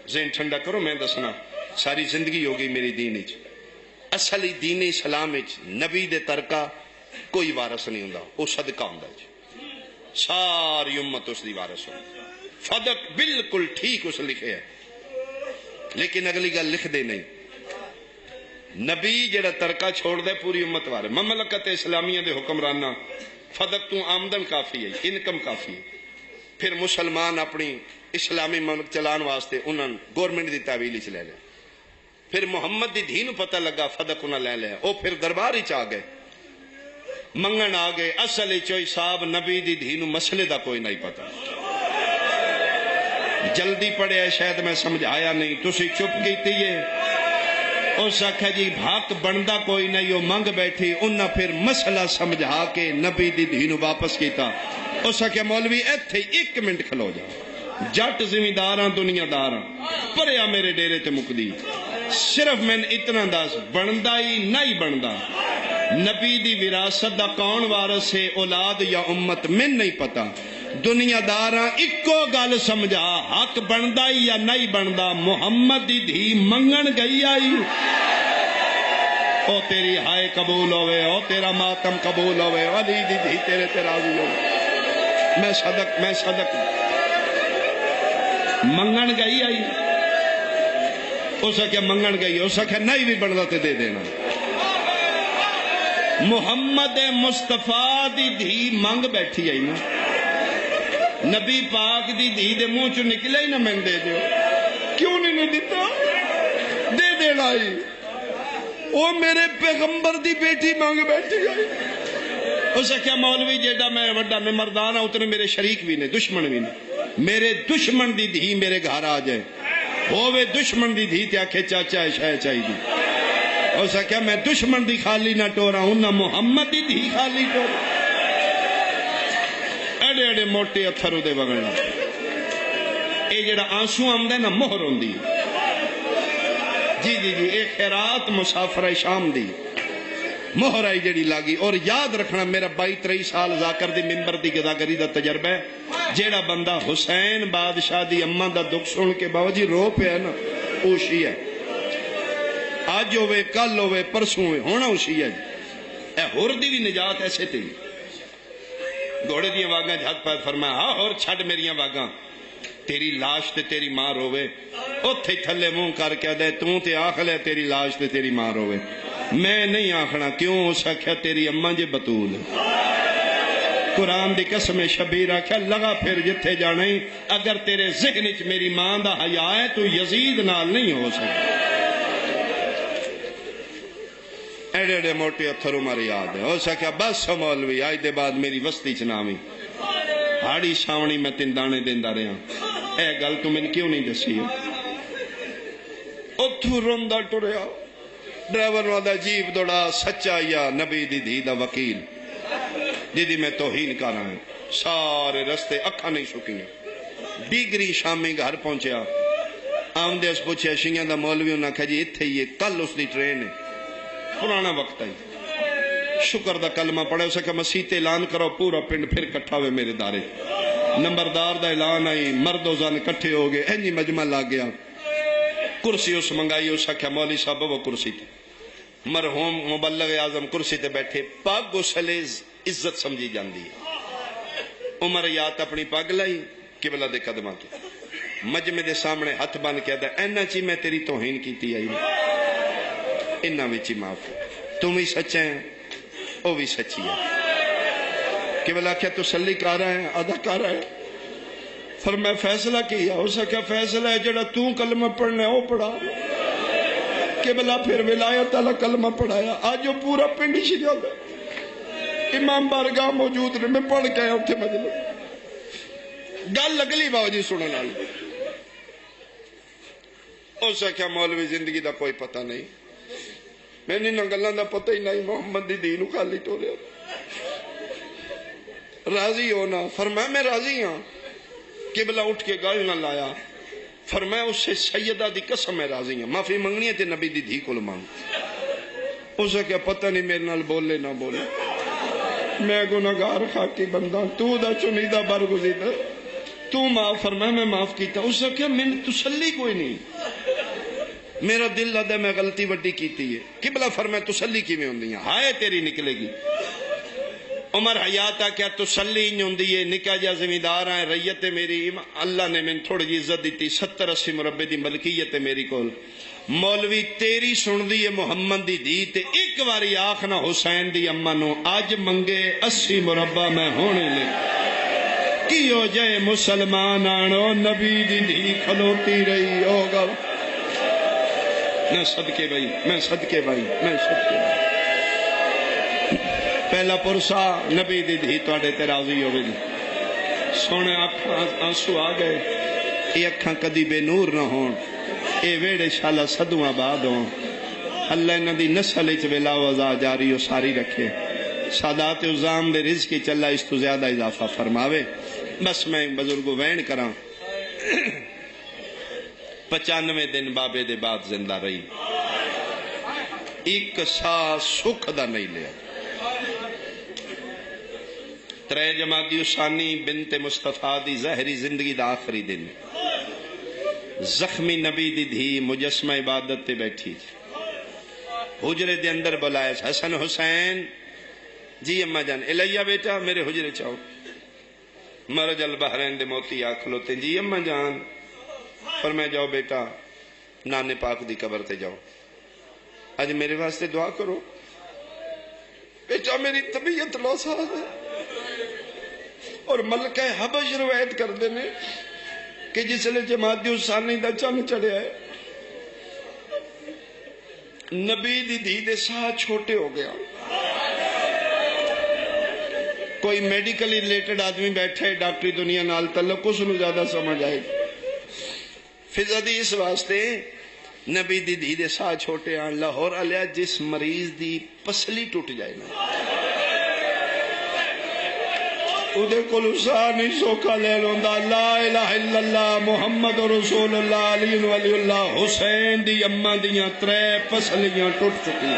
ذہن ٹھنڈا کرو میں دسنا ساری زندگی ہوگی میری دین اچ اصلی دین اسلام اچ نبی دے ترکا کوئی وارث نہیں ہوندا وہ صدقہ ہوندا جی ساری امت اس دی وارث ہو فدق بالکل ٹھیک اس لکھے ہے لیکن اگلی گل لکھ دے نہیں نبی جڑا ترکا چھوڑ دے پوری امت وارے مملکت اسلامیہ دے حکمرانہ فدق تو آمدن کافی ہے انکم کافی ہے پھر مسلمان اپنی اسلامی مملک چلان واسطے انہوں گورنمنٹ دی تعویل چ لے لے پھر محمد دی دھی نو پتہ لگا فدق انہوں لے لے او پھر دربار ہی چاہ گئے منگن آ گئے اصل چوئی صاحب نبی دی دھی نو مسئلے دا کوئی نہیں پتا جلدی پڑے شاید میں سمجھ آیا نہیں تسی چپ کیتی ہے اس آکھا جی بھاک بندہ کوئی نہیں وہ منگ بیٹھی انہاں پھر مسئلہ سمجھا کے نبی دی دھینو واپس کیتا اس آکھا مولوی ایتھے ایک منٹ کھلو جا جٹ زمینداراں دنیا داراں پریا میرے ڈیرے تے مکدی صرف میں اتنا دس بندہ ہی نہیں بندہ نبی دی وراثت دا کون وارث ہے اولاد یا امت میں نہیں پتا دنیا داراں اکو گل سمجھا حق بندہ یا نہیں بندہ محمد دی دھی منگن گئی آئی او تیری ہائے قبول ہوئے او تیرا ماتم قبول ہوئے علی دی دھی تیرے تے راضی ہوئے میں صدق منگن گئی آئی اس کہ منگن گئی اس کہ نہیں بھی بندہ تے دے دینا محمد مصطفیٰ دی دھی منگ بیٹھی آئی نا نبی پاک دی دھی دے منہ چو نکلے ہی نہ میں دے دیو کیوں نہیں دیتا دے دینا ہی وہ میرے پیغمبر دی بیٹی مانگ بیٹھی آئی. اس کیا مولوی جیڑا میں وڈا میں مردان ہوں اتنے میرے شریک بھی نے دشمن بھی نے. میرے دشمن دی دھی میرے گھر آ جائے ہووے دشمن دی دھی تے آکھے چاچا شاہ چاہی دی. اس کیا میں دشمن دی خالی نہ ٹورا ہوں نہ محمد دی دھی خالی ٹورا. ایڈے ایڈے موٹے اتھر دے وگڑنا اے جڑا آنسو آمدے نا مہر ہوندی. جی جی جی اے خیرات مسافر شام دی مہر آئی جڑی لاگی. اور یاد رکھنا میرا 22-23 سال ذاکر دی ممبر دی گداگری دا تجربہ ہے. جیڑا بندہ حسین بادشاہ دی اماں دا دکھ سن کے بابا جی رو پہ ہے نا اوشی ہے. آج ہوئے کل ہوئے پرسوں ہوئے ہونا اوشی ہے. اے ہور دی بھی نجات ایسے تھی. گھوڑے دیاں واگاں جھت پہ فرمایا ہاں اور چھڑ میریاں واگاں تیری لاش تے تیری ماں روے. اتھے تھلے منہ کر کے دے توں تے آخ لے تیری لاش تے تیری ماں روے. میں نہیں آخنا کیوں. اس آکھیا تیری اماں جے بطول. قرآن دی قسم شبیر آکھیا لگا پھر جتھے جانے اگر تیرے ذہن وچ میری ماں دا حیا ہے تو یزید نال نہیں ہو سکتا. ایڈے ایڈے موٹے اتھر عمر یاد ہے. اس آکھیا بس مولوی آج دے بعد میری وسطی چ نامی ہاڑی ساونی میں تین دانے دیندا رہا. اے گل تو میں کیوں نہیں دسی. اتھو روندا ٹریا. ڈرائیور والا جیب دوڑا سچا یا نبی دی دھی دا وکیل جدی میں توہین کر رہا ہوں. سارے رستے اکھا نہیں شکیاں. بیگری شامی گھر پہنچیا. آمدے اس پوچھے شیعہ دا مولوی انہاں کہا جی اتھے یہ کل اس دی ٹرین ہے. پرانا وقت ہے. شکر دا کلمہ پڑھے. اسے کہ مسیح اعلان کرو پورا پنڈ پھر کٹھا ہوئے میرے دارے. نمبردار دا اعلان آئی. مرد و زن کٹھے ہو گئے. اینی مجمع لا گیا. کرسی اس منگائی. اسے کہ مولی صاحب وہ کرسی تھی. مرحوم مبلغ اعظم کرسی تے بیٹھے. پاگ گسلے عزت سمجھی جاندی ہے. عمر یات اپنی پاگ لائی قبلہ دے قدمہ کے مجمع دے سامنے ہاتھ بن کے دا اینا چی میں تیری توہین کیتی آئی انہا وچی معاف. تم ہی سچے ہیں وہ بھی سچی ہے. قبلہ کیا تسلی کر رہا ہے آدھا کر رہا ہے. فرمایا فیصلہ کیا. اسا کیا فیصلہ ہے جڑا تو کلمہ پڑھنے وہ پڑھا. قبلہ پھر ولایت اللہ کلمہ پڑھایا. آج جو پورا پنڈ شجا گا. امام بارگاہ موجود رہے. میں پڑھ کے آیا اتھے مجلس. گل اگلی باو جی سننے والی. اسا کیا مولوی زندگی دا کوئی پتہ نہیں. میں نے نہ گلاں دا پتہ ہی نہیں. محمد دی دین خالی ٹولے. راضی ہونا. فرمایا میں راضی ہاں. قبلہ اٹھ کے گل نہ لایا. فرمایا اس سے سیدہ دی قسم میں راضی ہوں. معافی منگنی ہے تے نبی دی دھی کو مانگ. اسے کیا پتہ نہیں میرے نال بولے نہ بولے. میں گناہگار خاکی بندہ. تو دا چنیدہ برگزیدہ. تو معاف. فرمایا میں معاف کیتا. اسے کیا میں تسلی کوئی نہیں. میرا دل لدا میں غلطی وڈی کیتی ہے. قبلہ فرمایا تسلی کی میں ہوندی ہے. ہائے تیری نکلے گی. عمر حیاتہ کیا تسلی نہیں ہوندی ہے. نکا جا زمیندار ہیں ریت میری. اللہ نے میں تھوڑی جی عزت دیتی. 70-80 مربع دی ملکیت میری کول. مولوی تیری سن دی محمد دی دی تے ایک واری آخنا حسین دی اماں نو اج منگے 80 مربع میں ہونے لے. کی ہو جائے مسلمان آنو نبی دی دی کھلوتی رہی ہوگا. میں صدقے بھائی میں صدقے بھائی میں صدقے بھائی. پہلا پرسا نبی دی دھی توڑے تے راضی ہوئے جی. سونے آنسو آ گئے. یہ اکھاں کدی بے نور نہ ہون. اے ویڑے شالا صدوں آباد ہوں. اللہ انہاں دی نسل اچ ولا وضا جاری و ساری رکھے. سادات عظام دے رزق چلا اس تو زیادہ اضافہ فرماوے. بس میں بزرگو وین کراں. 95 دن بابے دے بعد زندہ رہی. ایک سا سکھ دا نہیں لیا. 3 جمادی الثانی بنت مصطفیٰ دی ظاہری زندگی دا آخری دن. زخمی نبی دی دھی مجسمہ عبادت تے بیٹھی. حجرے دے اندر بلایا. حسن حسین. جی اماں جان. الیہ بیٹا میرے حجرے چاہو. مرج البحرین دے موتی آکھلوتے. جی اماں جان. پر میں جاؤ بیٹا نانے پاک دی قبر تے جاؤ. آج میرے واسطے دعا کرو. بیٹا میری طبیعت لوساز ہے. اور ملکہ حبش روایت کر دینے کہ جس لئے جماعتی حسانی دا چن چڑھے آئے. نبی دی دھی دے ساتھ چھوٹے ہو گیا. کوئی میڈیکلی ریلیٹڈ آدمی بیٹھا ہے ڈاکٹری دنیا نال تعلق اس نو زیادہ سمجھ آئے. فضا دی اس واسطے نبی دی دھی دے ساتھ چھوٹے آن لاہور علیہ جس مریض دی پسلی ٹوٹ جائے نا اودے کول سا نہیں سوکھا لے لوندا. لا الہ الا اللہ محمد رسول اللہ علی ولی اللہ حسین دی اماں دیاں 3 پسلیاں ٹوٹ چکی.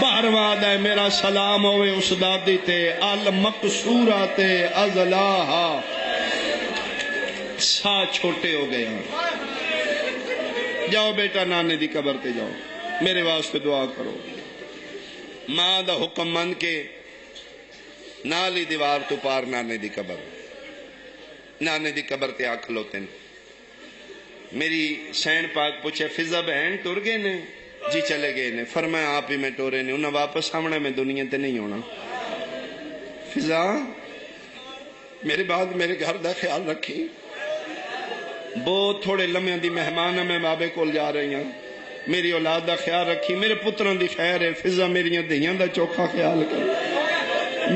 بہرواد ہے میرا سلام ہوئے اس دادی تے المقصورہ تے ازلاہا. سا چھوٹے ہو گئے ہیں. جاؤ بیٹا نانے دی قبر تے جاؤ میرے واسطے دعا کرو. ماں دا حکم من کے نالی دیوار تو پار نانے دی قبر. نانے دی قبر تے آکھ لوتے ہیں. میری سین پاک پوچھے فضا بہن ٹر گئے نے؟ جی چلے گئے نے. فرمایا آپ ہی میں ٹورے نے انہیں واپس آمنا میں دنیا تے نہیں ہونا. فضا میرے بعد میرے گھر دا خیال رکھی. بہت تھوڑے لمحے دی مہمان میں بابے کول جا رہی ہوں. میری اولاد دا خیال رکھی. میرے پتران دی خیر ہے. فضا میری دھیاں دا چوکھا خیال کر.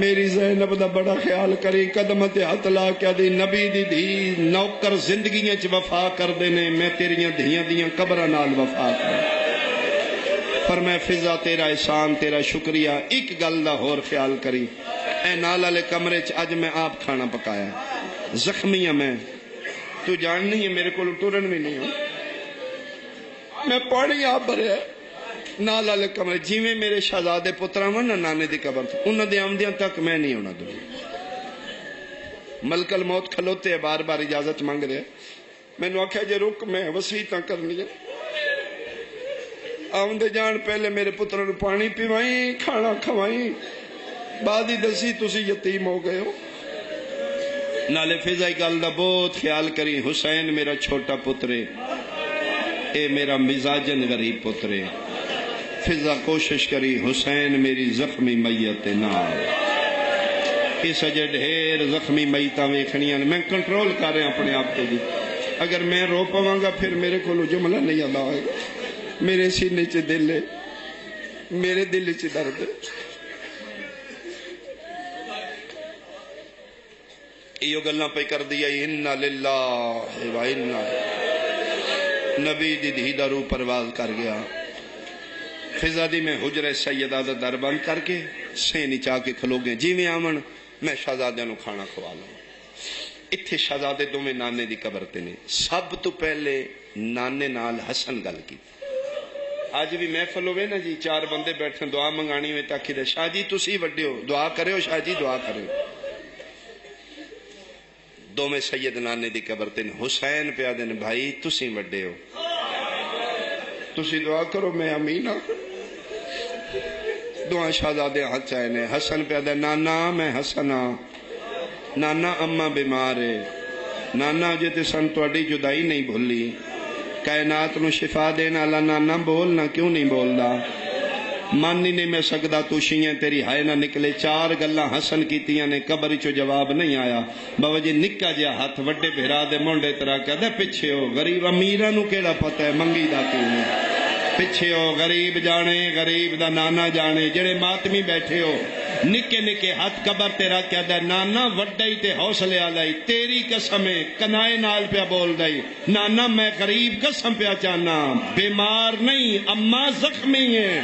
میری زینب دا بڑا خیال کری. قدم تے ہاتھ لا کے دی نبی دی دھی نوکر زندگیاں چ وفا کر دینے میں تیریاں دھیاں دیاں قبراں نال وفا کر. پر میں فضا تیرا احسان تیرا شکریہ. ایک گل دا ہور خیال کری. اے نال والے کمرے چ اج میں آپ کھانا پکایا. زخمی ہوں میں. تو جان نہیں ہے میرے کو ٹورن بھی نہیں ہوں. میں پانی آپ بھریا نال والے کمرے جیویں میرے شہزادے پتراں ون نا نانے دی قبر تے انہاں دے آمدیاں تک میں نہیں ہونا دنیا. ملک الموت کھلوتے بار بار اجازت مانگ رہے. مینوں آکھیا جے رک میں وصیتاں کرنی ہے. آمدے جان پہلے میرے پتراں نوں پانی پیوائیں کھانا کھوائیں. بعد ہی دسی تسی یتیم ہو گئے ہو. نالے فضائی گل دا بہت خیال کری. حسین میرا چھوٹا پترے اے میرا مزاجن غریب پترے. فضا کوشش کری حسین میری زخمی میت نہ. اس اجے ڈھیر زخمی میتاں ویکھنیاں میں کنٹرول کر رہا اپنے آپ کو. اگر میں رو پواں گا پھر میرے کو جملہ نہیں آتا ہوئے گا. میرے سینے چ دل ہے. میرے دل چ درد ہے. یہ گلاں پہ کر دیا. انا للہ و انا. نبی دی دھی دا روح پرواز کر گیا. فضا دی میں حجرہ سیدہ دا در بند کر کے سینی چاہ کے کھلو گئے. جی میں آمن میں شہزادے نو کھانا کھوا لوں. اتھے شہزادے دو میں نانے دی قبر تے نے. سب تو پہلے نانے نال حسن گل کی. آج بھی محفل ہوئے نا جی 4 بندے بیٹھے دعا منگانی میں تاکہ دے شاہ جی تسی وڈے ہو دعا کرے ہو. شاہ جی دعا کرے ہو. دو میں سید نانے دی قبر تے نے. حسین پہ آدھے بھائی تسی وڈے ہو تسی دعا کرو میں امین ہوں. دعا شہزادے ہاتھ چاہے نے. حسن پہ آدھے نانا میں حسن ہاں. نانا اماں بیمار ہے. نانا جے تے سن تواڈی جدائی نہیں بھولی. کائنات نو شفا دینا اللہ. نانا بولنا کیوں نہیں بولدا. من ہی نہیں میں سکدا تو شیئیں تیری ہائے نہ نکلے. 4 گلاں حسن کیتیاں نے. قبر چو جواب نہیں آیا. باوجہ نکا جیا ہاتھ وڈے بھرا دے مونڈے طرح کہدا پچھے ہو. غریب امیراں نو کیڑا پتہ ہے منگی دا کیوں. پچھے ہو. غریب جانے غریب دا نانا جانے. جڑے ماتمی بیٹھے ہو نکے نکے ہاتھ قبر تے رکھ کے دے. نانا وڈائی تے حوصلے آلائی. تیری قسم کنائے نال پیا بول دائی. نانا میں غریب قسم پیا چاہنا. بیمار نہیں اماں زخمی ہے.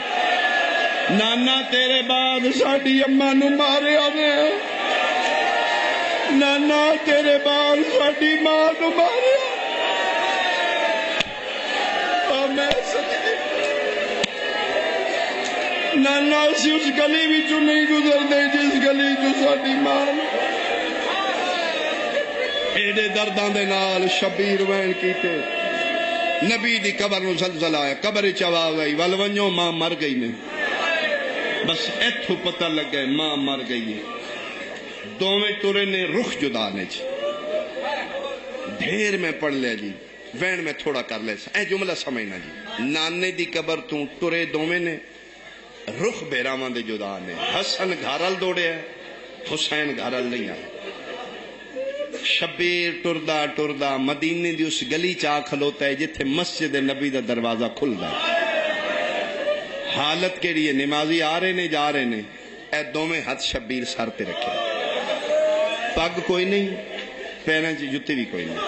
نانا تیرے بعد ساڑی اماں نو مارے آنے. نانا تیرے بعد ساڑی ماں نو مارے آنے. میں سچی نانا اسی اس گلی بھی جو نہیں گزر دے جس گلی جو ساڑی ماں نو. ایڈے درداں دے نال شبیر وین کیتے. نبی دی قبر نو زلزلہ آیا. قبر چوا گئی. ولونجو ماں مر گئی نے. بس ایتھو پتہ لگ گئے ماں مر گئی ہے. دوویں ٹرے نے رخ جدا نے چ. ڈھیر میں پڑھ لیا جی وین میں تھوڑا کر لے. اے جملہ سمجھنا جی. نانے دی قبر تو ٹرے دوویں نے رخ بیراواں دے جدا نے. حسن گھرل دوڑے ہے. حسین گھرل نہیں آئے. شبیر ٹردا ٹردا مدینے دی اس گلی چاہ کھلوتا ہے جتھے مسجد نبی دا دروازہ کھل گیا. حالت کیڑی ہے؟ نمازی آ رہے نے جا رہے نے، اے دوویں ہاتھ شبیر سر تے رکھے، پگ کوئی نہیں، پیراں چ جُتی بھی کوئی نہیں،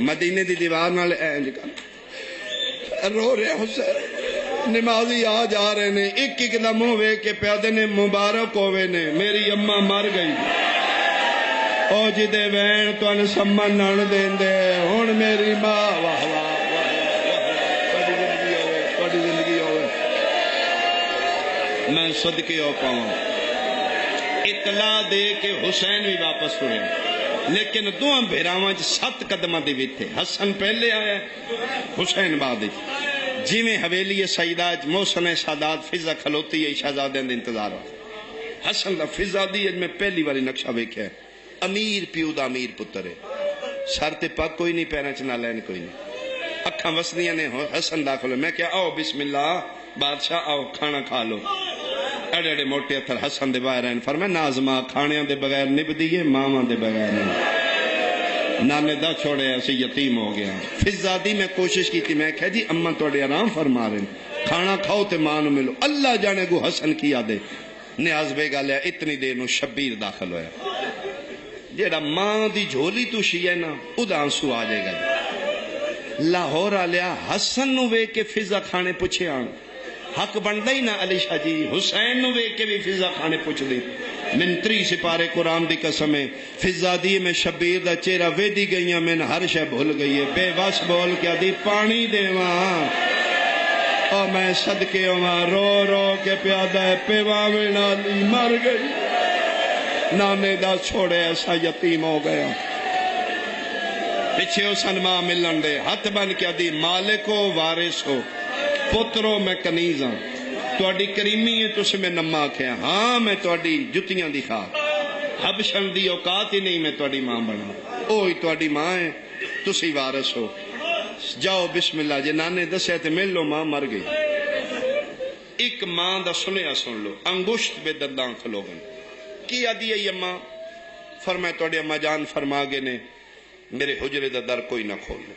مدینے دی دیوار نال اینج کر رو رہے حسین، نمازی آ جا رہے نے، ایک ایک دا منہ ویکھ کے پیادے نے مبارک ہوئے نے، میری اماں مر گئی، او جدے وین تُن سمن نان دین دے، ہن میری ماں واہ واہ زندگی ہوئے، میں صدقے ہو پاؤں اطلاع دے کہ حسین بھی واپس ہوئے، لیکن دوہاں بھیراواں 7 قدمہ دے ویتھے، حسن پہلے آیا حسین بعد جی میں حویلی سیدہ محسن سادات فضا کھلوتی ہے شہزادیاں دے انتظار ہو، حسن دا فضا دی میں پہلی باری نقشہ ویکھیا ہے، امیر پیو دا امیر پتر ہے، سر تے پگ کوئی نہیں، پیراں چ نالین کوئی نہیں، اکھاں وسدیاں نے، حسن داخل میں کیا آؤ بسم اللہ بادشاہ آؤ کھانا کھا لو، اڑے اڑے موٹے اتھر حسن دے باہر ہیں، فرمایا نازمہ کھانیاں دے بغیر نبدی ہے، ماواں دے بغیر نہیں، نانے دا چھوڑے ایسے یتیم ہو گیا، فضادی میں کوشش کی تھی، میں کہا جی اماں توڑے آرام فرما رہے ہیں، کھانا کھاؤ تے ماں نو ملو، اللہ جانے گو حسن کی یادے، نیاز بے گا لیا اتنی دیر نو شبیر داخل ہویا، جیڑا ماں دی جھولی تو شیئے نا ادا آنسو آ جائے گا، لاہور آلیا حسن نو وے کے فضا کھانے پوچھے آن، حق بندہ ہی نا علی شاہ جی، حسین نو وے کے بھی فضا کھانے پوچھ دی، من 3 سپارے قرآن دی قسم ہے، فضا دی میں شبیر دا چہرہ وے دی گئیاں من ہر شے بھول گئی ہے، بے بس بول کیا دی پانی دے وہاں، اور میں صدقے وہاں رو رو کے پیادہ ہے پیواوے نالی مر گئی، نانے دا چھوڑے ایسا یتیم ہو گیا، پچھے حسن ماں ملن دے، ہاتھ بن کیا دی مالکو وارث ہو، پترو میں کنیز ہوں، توڑی کریمی ہے تُسے میں نمہ کیا، ہاں میں توڑی جتیاں دکھا، حبشن دی اوقات ہی نہیں میں توڑی ماں بنا، اوہی توڑی ماں ہے تُسی وارث ہو، جاؤ بسم اللہ جے نانے دسے تے مل لو ماں مر گئی، ایک ماں دا سنیا سن لو، انگشت بے دردان کھلوگن، کی آدھی ہے اماں؟ فرمائے توڑی اماں جان فرما گے نے میرے حجرے دا در کوئی نہ کھول لے،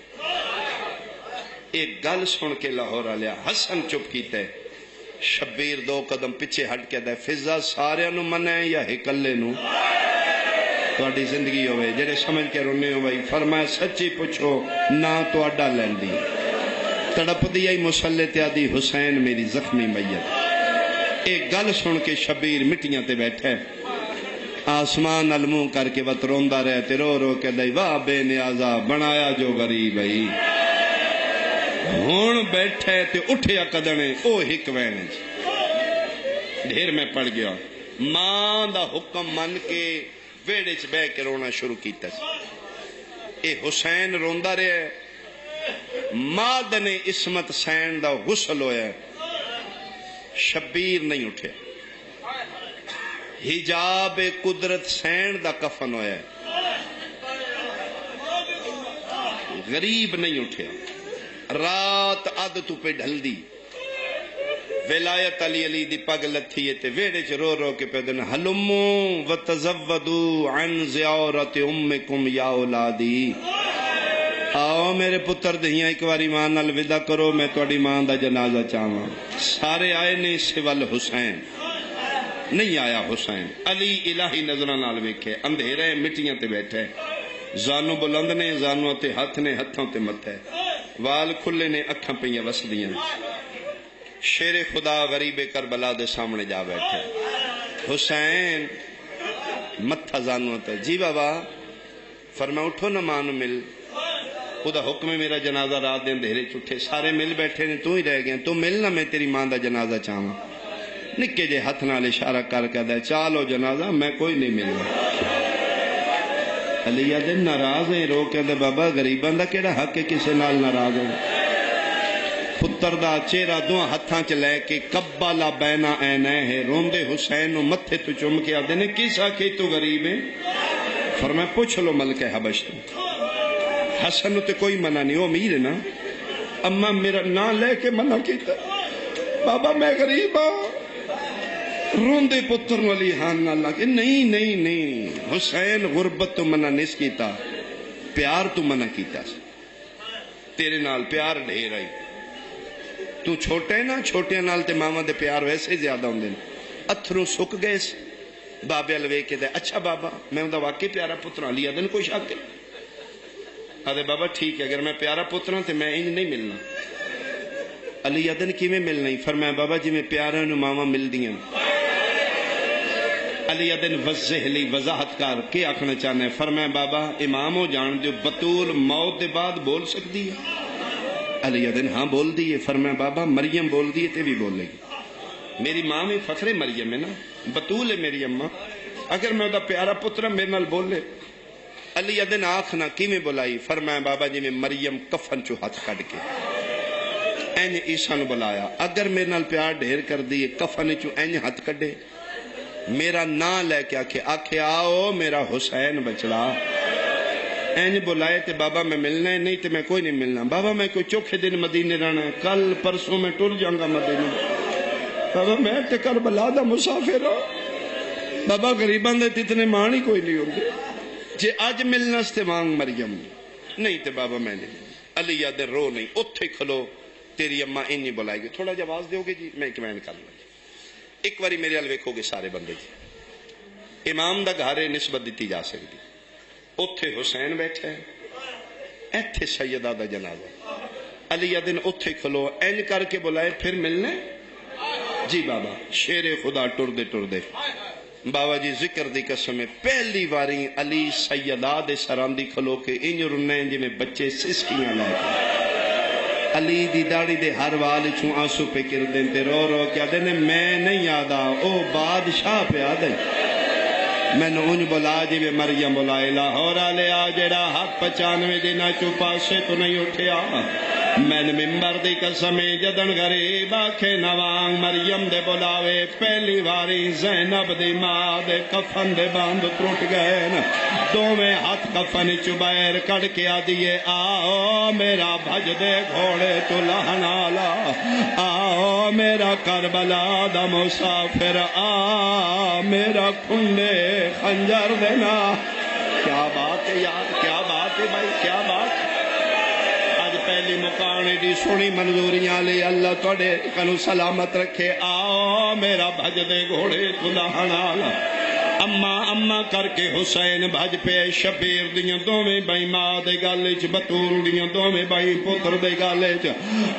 ایک گل سن کے لاہور آلیا حسن چپ کیتا ہے، شبیر 2 قدم پیچھے ہٹ کے دے، فضا سارے نو منائے یا ہکلے نو، توڑی زندگی ہوئے جڑے سمجھ کے رونے ہوئے، فرمایا سچی پوچھو نہ تو اڈا لین دی، تڑپ دیا ہی مسلح تے آدھی حسین میری زخمی میت، ایک گل سن کے شبیر مٹیاں تے بیٹھے، آسمان علموں کر کے وط روندہ رہتے، رو رو کے دائی واہ بے نیازہ بنایا جو غریب ہے، ہون بیٹھے تے اٹھیا قدنے او ہک وینے، ڈھیر میں پڑ گیا، ماں دا حکم من کے ویڑے چ بے کے رونا شروع کیتا، اے حسین روندہ رہے، مادن عصمت سین دا غسل ہویا، شبیر نہیں اٹھے، حجاب قدرت سین دا کفن ہویا، غریب نہیں اٹھے، رات عد تو پہ ڈھل دی، ولایت علی علی دی پگ لتھی تے ویڑے چ رو رو کے پیدن حلمو وتزودو عن زیارت امکم یا اولادی، آؤ میرے پتر دہیاں ایک باری ماں نال ودا کرو، میں توڑی ماں دا جنازہ چاہواں، سارے آئے نے سوال حسین، نہیں آیا حسین، علی الہی نظرہ نال ویکھے، اندھیرے مٹیاں تے بیٹھے، زانو بلند نے، زانو تے ہاتھ نے، ہتھوں تے متھے، وال کھلے نے، اکھاں پہیاں وسدیاں، شیر خدا غریب کربلا دے سامنے جا بیٹھے، حسین متھا زانو تے، جی بابا، فرمایا اٹھو نہ ماں نو مل، خدا حکم ہے میرا جنازہ رات دے اندھیرے چھٹے، سارے مل بیٹھے نے، تو ہی رہ گئے، تو ملنا میں تیری ماں دا جنازہ چاہواں، نکے جے ہاتھ نال اشارہ کر کے دے چالو جنازہ میں کوئی نہیں ملنا، علی دن ناراض ہیں، رو کے دے بابا غریباں دا کیڑا حق ہے کسے نال ناراض ہو، پتر دا چہرہ دوہاں ہتھاں چ لے کے کبالا بینا اینے ہے، روندے حسین نو متھے تو چم کے آدھے نے کیسا کہ تو غریب ہے، فرمایا پوچھ لو ملک حبش تو، حسن تے کوئی منع نہیں، وہ امیر ہے نا، اما میرا نا لے کے منع کیتا، بابا میں غریب ہوں، روندے پتر والی ہان نہ لگے، نہیں نہیں نہیں، حسین غربت تو منع نہیں کیتا، پیار تو منع کیتا، تیرے نال پیار ڈھیر آئی، تو چھوٹے نا چھوٹے نال تے ماما دے پیار ویسے زیادہ ہوندے نے اتھروں سک گئے بابے الوے کے دے اچھا بابا میں اندہ واقعی پیارا پترا علی ادن کوئی شک ہے آدھے بابا ٹھیک ہے اگر میں پیارا پترا تے میں انج نہیں ملنا علی ادن کی میں ملنا ہی فرمایا بابا جی میں پیارا نو ماما مل دیا علی ادن وضح لی وضاحت کار کے آکھنا چاہنا ہے فرمایا بابا امام ہو جان دیو بطول موت دے بعد بول سکتی ہے علی ادن ہاں بول دیئے فرمایا بابا مریم بول دیئے تے بھی بول لے گی میری ماں میں فخر مریم ہے نا بطول ہے میری اماں اگر میں دا پیارا پترا میرے نال بول لے علی ادن آنکھنا کی میں بلائی فرمایا بابا جی میں مریم کفن چو ہاتھ کڑ کے این عیسیٰ نو بلایا اگر میرے نال پیار ڈھیر کر دیئے کفن چو این ہاتھ کڑے میرا نا لے کے آکھے آؤ میرا حسین بچڑا این بلائے تے بابا میں ملنا ہے نہیں تے میں کوئی نہیں ملنا بابا میں کوئی چوکھے دن مدینے رہنا ہے کل پرسوں میں ٹر جاؤں گا مدینے بابا میں تے کربلا دا مسافر ہو بابا غریبان دے تیتنے مانی کوئی نہیں ہوندے جے آج ملنا ستے مانگ مریم نہیں تے بابا میں نہیں علی یاد رو نہیں اتھے کھلو تیری اماں انہی بلائے گی تھوڑا جواز دیو گے جی میں ایک کر لوں ایک واری میرے الویکھو گے سارے بندے جی امام دا گھارے نسبت دیتی جا سکتی اتھے حسین بیٹھے ایتھے سیدہ دا جنازہ علی دن اتھے کھلو این کر کے بلائے پھر ملنے جی بابا شیر خدا ٹر دے بابا جی ذکر دی قسم ہے پہلی واری علی سیدہ دے سراندی کھلو کے انج رنے جی میں بچے سسکیاں لائے علی دی داڑی دے ہر وال چون آنسو پہ کر دیں تے رو رو کیا دینے میں نہیں یادا او بادشاہ پہ آدھے میں نے انج بلا جی میں مریم بلائے لاہور آلے آجڑا حق 95 دینا چوپا سے تو نہیں اٹھیا میں نے ممبر دی قسمیں جدن غریب آکھے نوانگ مریم دے بلاوے پہلی واری زینب دی ماں دے کفن دے باندھ ٹوٹ گئے دو میں ہاتھ کفن چبیر کڑ کے آدھیے آؤ میرا بھج دے گھوڑے تو لہنالا آؤ میرا کربلا دا مسافر آ میرا کھنڈے خنجر دینا کیا بات ہے یار کیا بات ہے بھائی کیا بات پہلی مکانے دی سنی منظوریاں لے اللہ توڑے کنو سلامت رکھے آؤ میرا بھج دے گھوڑے تلہنالا اماں کر کے حسین بھج پہ شبیر دیاں دوویں بائی ماں دے گالچ بطول دیاں دوویں بائی پتر دے گالچ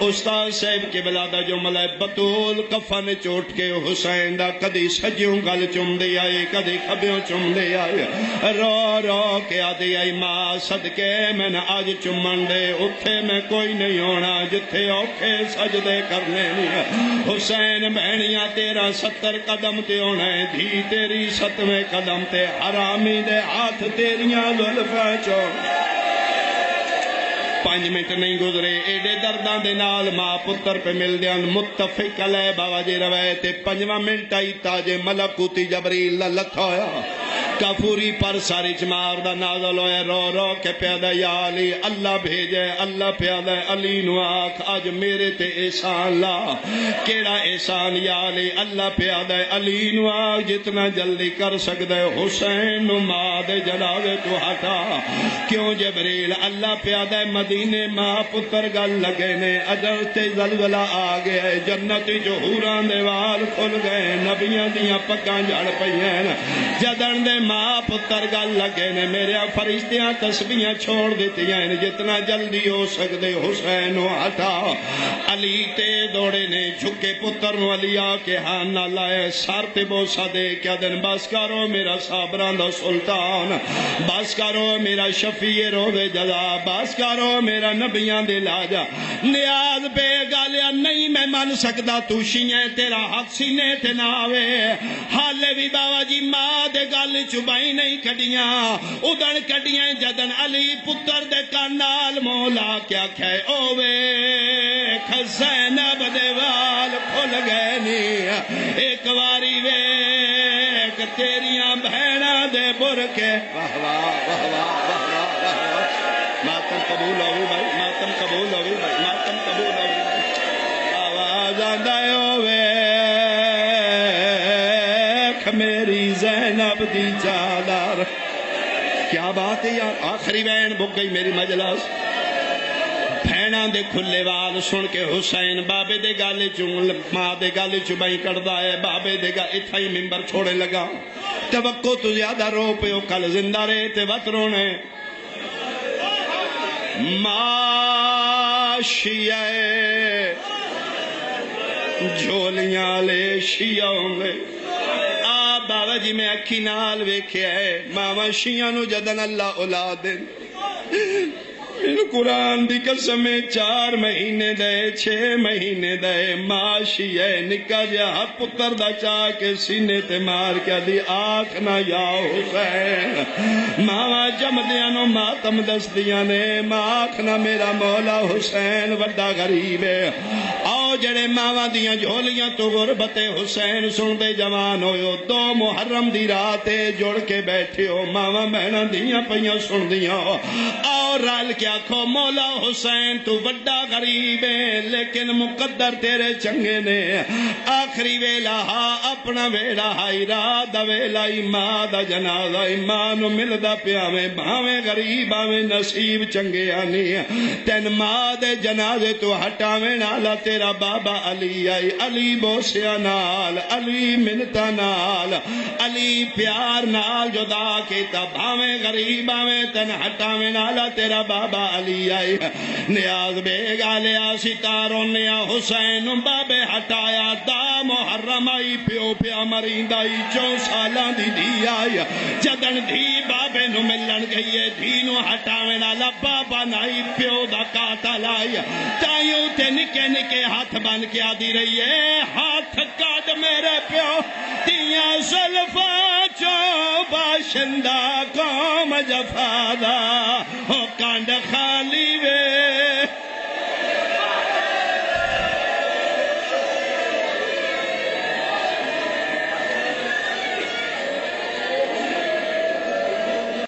استاد صاحب کے بلادہ جو ملائے بطول کفن چوٹ کے حسین دا کدی سجیوں گل چم دے آئے کدی کھبیوں چم دے آئے رو رو کے آدھی آئی ماں صدقے میں نہ آج چمن دے اتھے میں کوئی نہیں ہونا جتھے اوکھے سجدے کرنے نہیں حسین بہنیاں تیرا 70 قدم تے ہونا ہے دھی تیری 70 قدم تے حرامی دے ہاتھ تیریاں زلفاں چو 5 منٹ نہیں گزرے ایڈے دردان دے نال ماں پتر پہ مل دیاں متفق علیہ بابا جی روایت تے 5 منٹ آئی تاج ملکوتی جبریل لتھا ہویا کافوری پر ساری چمار دا نازل ہوئے رو رو کے پیدا یا علی اللہ بھیجے اللہ پیدا علی نو آکھ آج میرے تے احسان لا کیڑا احسان یا علی اللہ پیدا علی نو آکھ جتنا جلدی کر سکتے حسین نو ماں دے جنازے تو ہٹا کیوں جبریل اللہ پیدا مدینے ماں پتر گل لگے نے اجل تے زلزلہ آ گئے جنتی جو حوران دے وال کھل گئے نبیاں دیاں پکاں جھڑ پئیں جدن دے ماں پتر گل لگے نے میرے فرشتیاں تسبیحاں چھوڑ دیتی ہیں جتنا جلدی ہو سکتے حسین ہٹا علی تے دوڑے نے جھکے پتر نو علی آ کے ہاں نہ لائے سار تے بوسا دے کیا دن بس کرو میرا صابران دا سلطان بس کرو میرا شفیع روزے جزا بس کرو میرا نبیاں دے لاجا نیاز بے گالیا نہیں میں من سکتا تو شیئیں تیرا حق سینے تے ناوے حالے بھی بابا جی ماں دے گل چبائی نہیں کھڑیاں ادھن کھڑیاں جدن علی پتر دے کانال مولا کیا کھائے اوے زینب دے وال کھل گئے نہیں ایک واری ویک تیریاں بہنہ دے برکے واہ واہ واہ واہ واہ ماتم قبول ہوئی بھائی ماتم قبول ہوئی بھائی ماتم قبول ہوئی بھائی آواز آدھائے ہوئے میری زینب دی چادر کیا بات ہے یار آخری بہن بک گئی میری مجلس بہن بہناں دے کھلے وال سن کے حسین بابے دے گالے چون ماں دے گالے چبائی کردہ ہے بابے دے گا اتھا ہی ممبر چھوڑے لگا توقع تو زیادہ رو پہ ہو کل زندہ رہے تے وقت رونے ماشیہ جھولیاں لے شیعہ ہوں گے بابا جی میں اکھی نال ویکھیا ہے ماما شیعہ نو جدن اللہ اولاد دے قرآن دی قسم 4 مہینے دے 6 مہینے دے ماں شیعہ نکا جہا پتر دا چاہ کے سینے تے مار کیا دی آنکھ نہ یا حسین ماما جمدیاں نو ماتم دس دیا نے ماں آنکھ نہ میرا مولا حسین وڈا غریب ہے آؤ جڑے ماما دیاں جھولیاں تو غربت حسین سن دے جوان ہوئے 2 محرم دی راتے جوڑ کے بیٹھے ہو ماما بہنا دیاں پہیاں سن دیاں اور رال کیا کھو مولا حسین تو بڑا غریب ہے لیکن مقدر تیرے چنگے نے آخری ویلا اپنا ویلا ہائی رات ویلا ماں دا جنازہ ماں نو ملدا پیا میں بھاویں غریب آویں نصیب چنگے آنی تین ماں دے جنازے تو ہٹاویں نالا تیرا بابا علی آئی علی بوسیا نال علی منتا نال علی پیار نال جدا کیتا بھاویں غریب آویں تین ہٹاویں نالا تیرا بابا علی آئی نیاز بیگا لیا ستاروں نیا حسین بابے ہٹایا دا محرم آئی پیو پیا مرین دائی 4 سالاں دی آئی جدن دھی بابے نو ملن گئی ہے دھی نو ہٹاویں نالا بابا نائی پیو دا قاتل آئی تائیوں تے نکے نکے ہاتھ بن کے آدھی رہی ہے ہاتھ کاٹ میرے پیو تیاں زلفا چو باشندہ قوم جفادا ہو کانڈ خالی